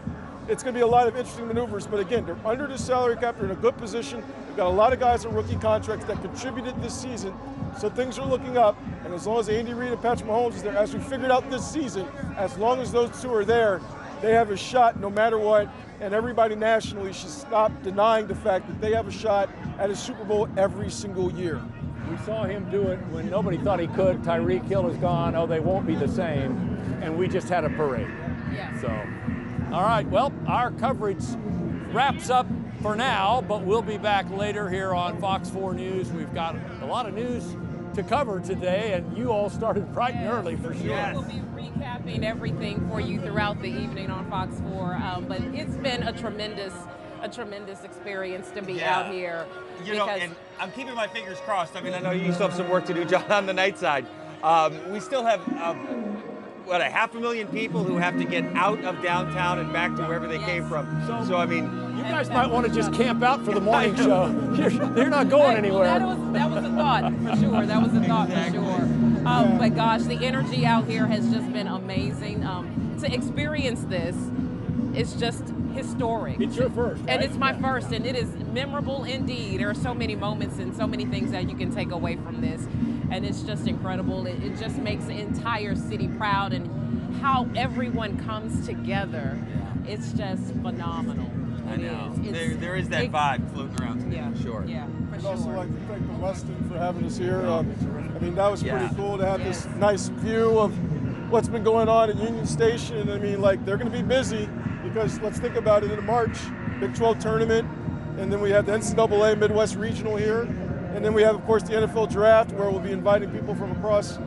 It's going to be a lot of interesting maneuvers, but again, they're under the salary cap, they're in a good position. They've got a lot of guys on rookie contracts that contributed this season, so things are looking up. And as long as Andy Reid and Patrick Mahomes is there, as we figured out this season, as long as those two are there, they have a shot no matter what. And everybody nationally should stop denying the fact that they have a shot at a Super Bowl every single year.
We saw him do it when nobody thought he could. Tyreek Hill is gone. Oh, they won't be the same. And we just had a parade.
Yeah.
So, all right. Well, our coverage wraps up for now, but we'll be back later here on Fox 4 News. We've got a lot of news to cover today, and you all started bright and early for sure.
We'll be recapping everything for you throughout the evening on Fox 4, but it's been a tremendous experience to be out here.
And I'm keeping my fingers crossed. I mean, I know you still have some work to do, John, on the night side. We still have, 500,000 people who have to get out of downtown and back to wherever they came from. So, I mean,
you guys might want to just camp out for the morning show. You're not going anywhere.
That was a thought for sure. That was a thought for sure. But gosh, the energy out here has just been amazing. To experience this, it's just historic.
It's your first, right?
And it's my first, and it is memorable indeed. There are so many moments and so many things that you can take away from this, and it's just incredible. It just makes the entire city proud, and how everyone comes together. It's just phenomenal.
I know. There is that vibe floating around today, for sure.
Yeah, for
I'd
sure.
also like to thank the Westin for having us here. I mean, that was pretty cool to have this nice view of what's been going on at Union Station. I mean, they're going to be busy because let's think about it, in March, Big 12 tournament, and then we have the NCAA Midwest Regional here, and then we have, of course, the NFL Draft, where we'll be inviting people from across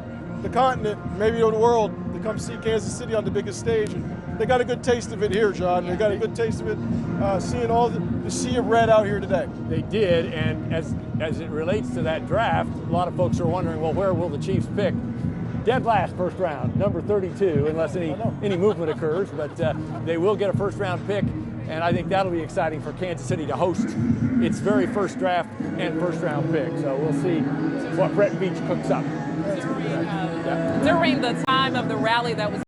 the continent, maybe the world, to come see Kansas City on the biggest stage. And they got a good taste of it here, John. They got a good taste of it seeing all the sea of red out here today.
They did, and as it relates to that draft, a lot of folks are wondering, well, where will the Chiefs pick? Dead last first round, number 32, unless any movement occurs, but they will get a first round pick, and I think that'll be exciting for Kansas City to host its very first draft and first round pick. So we'll see what Brett Veach cooks up.
During the time of the rally that was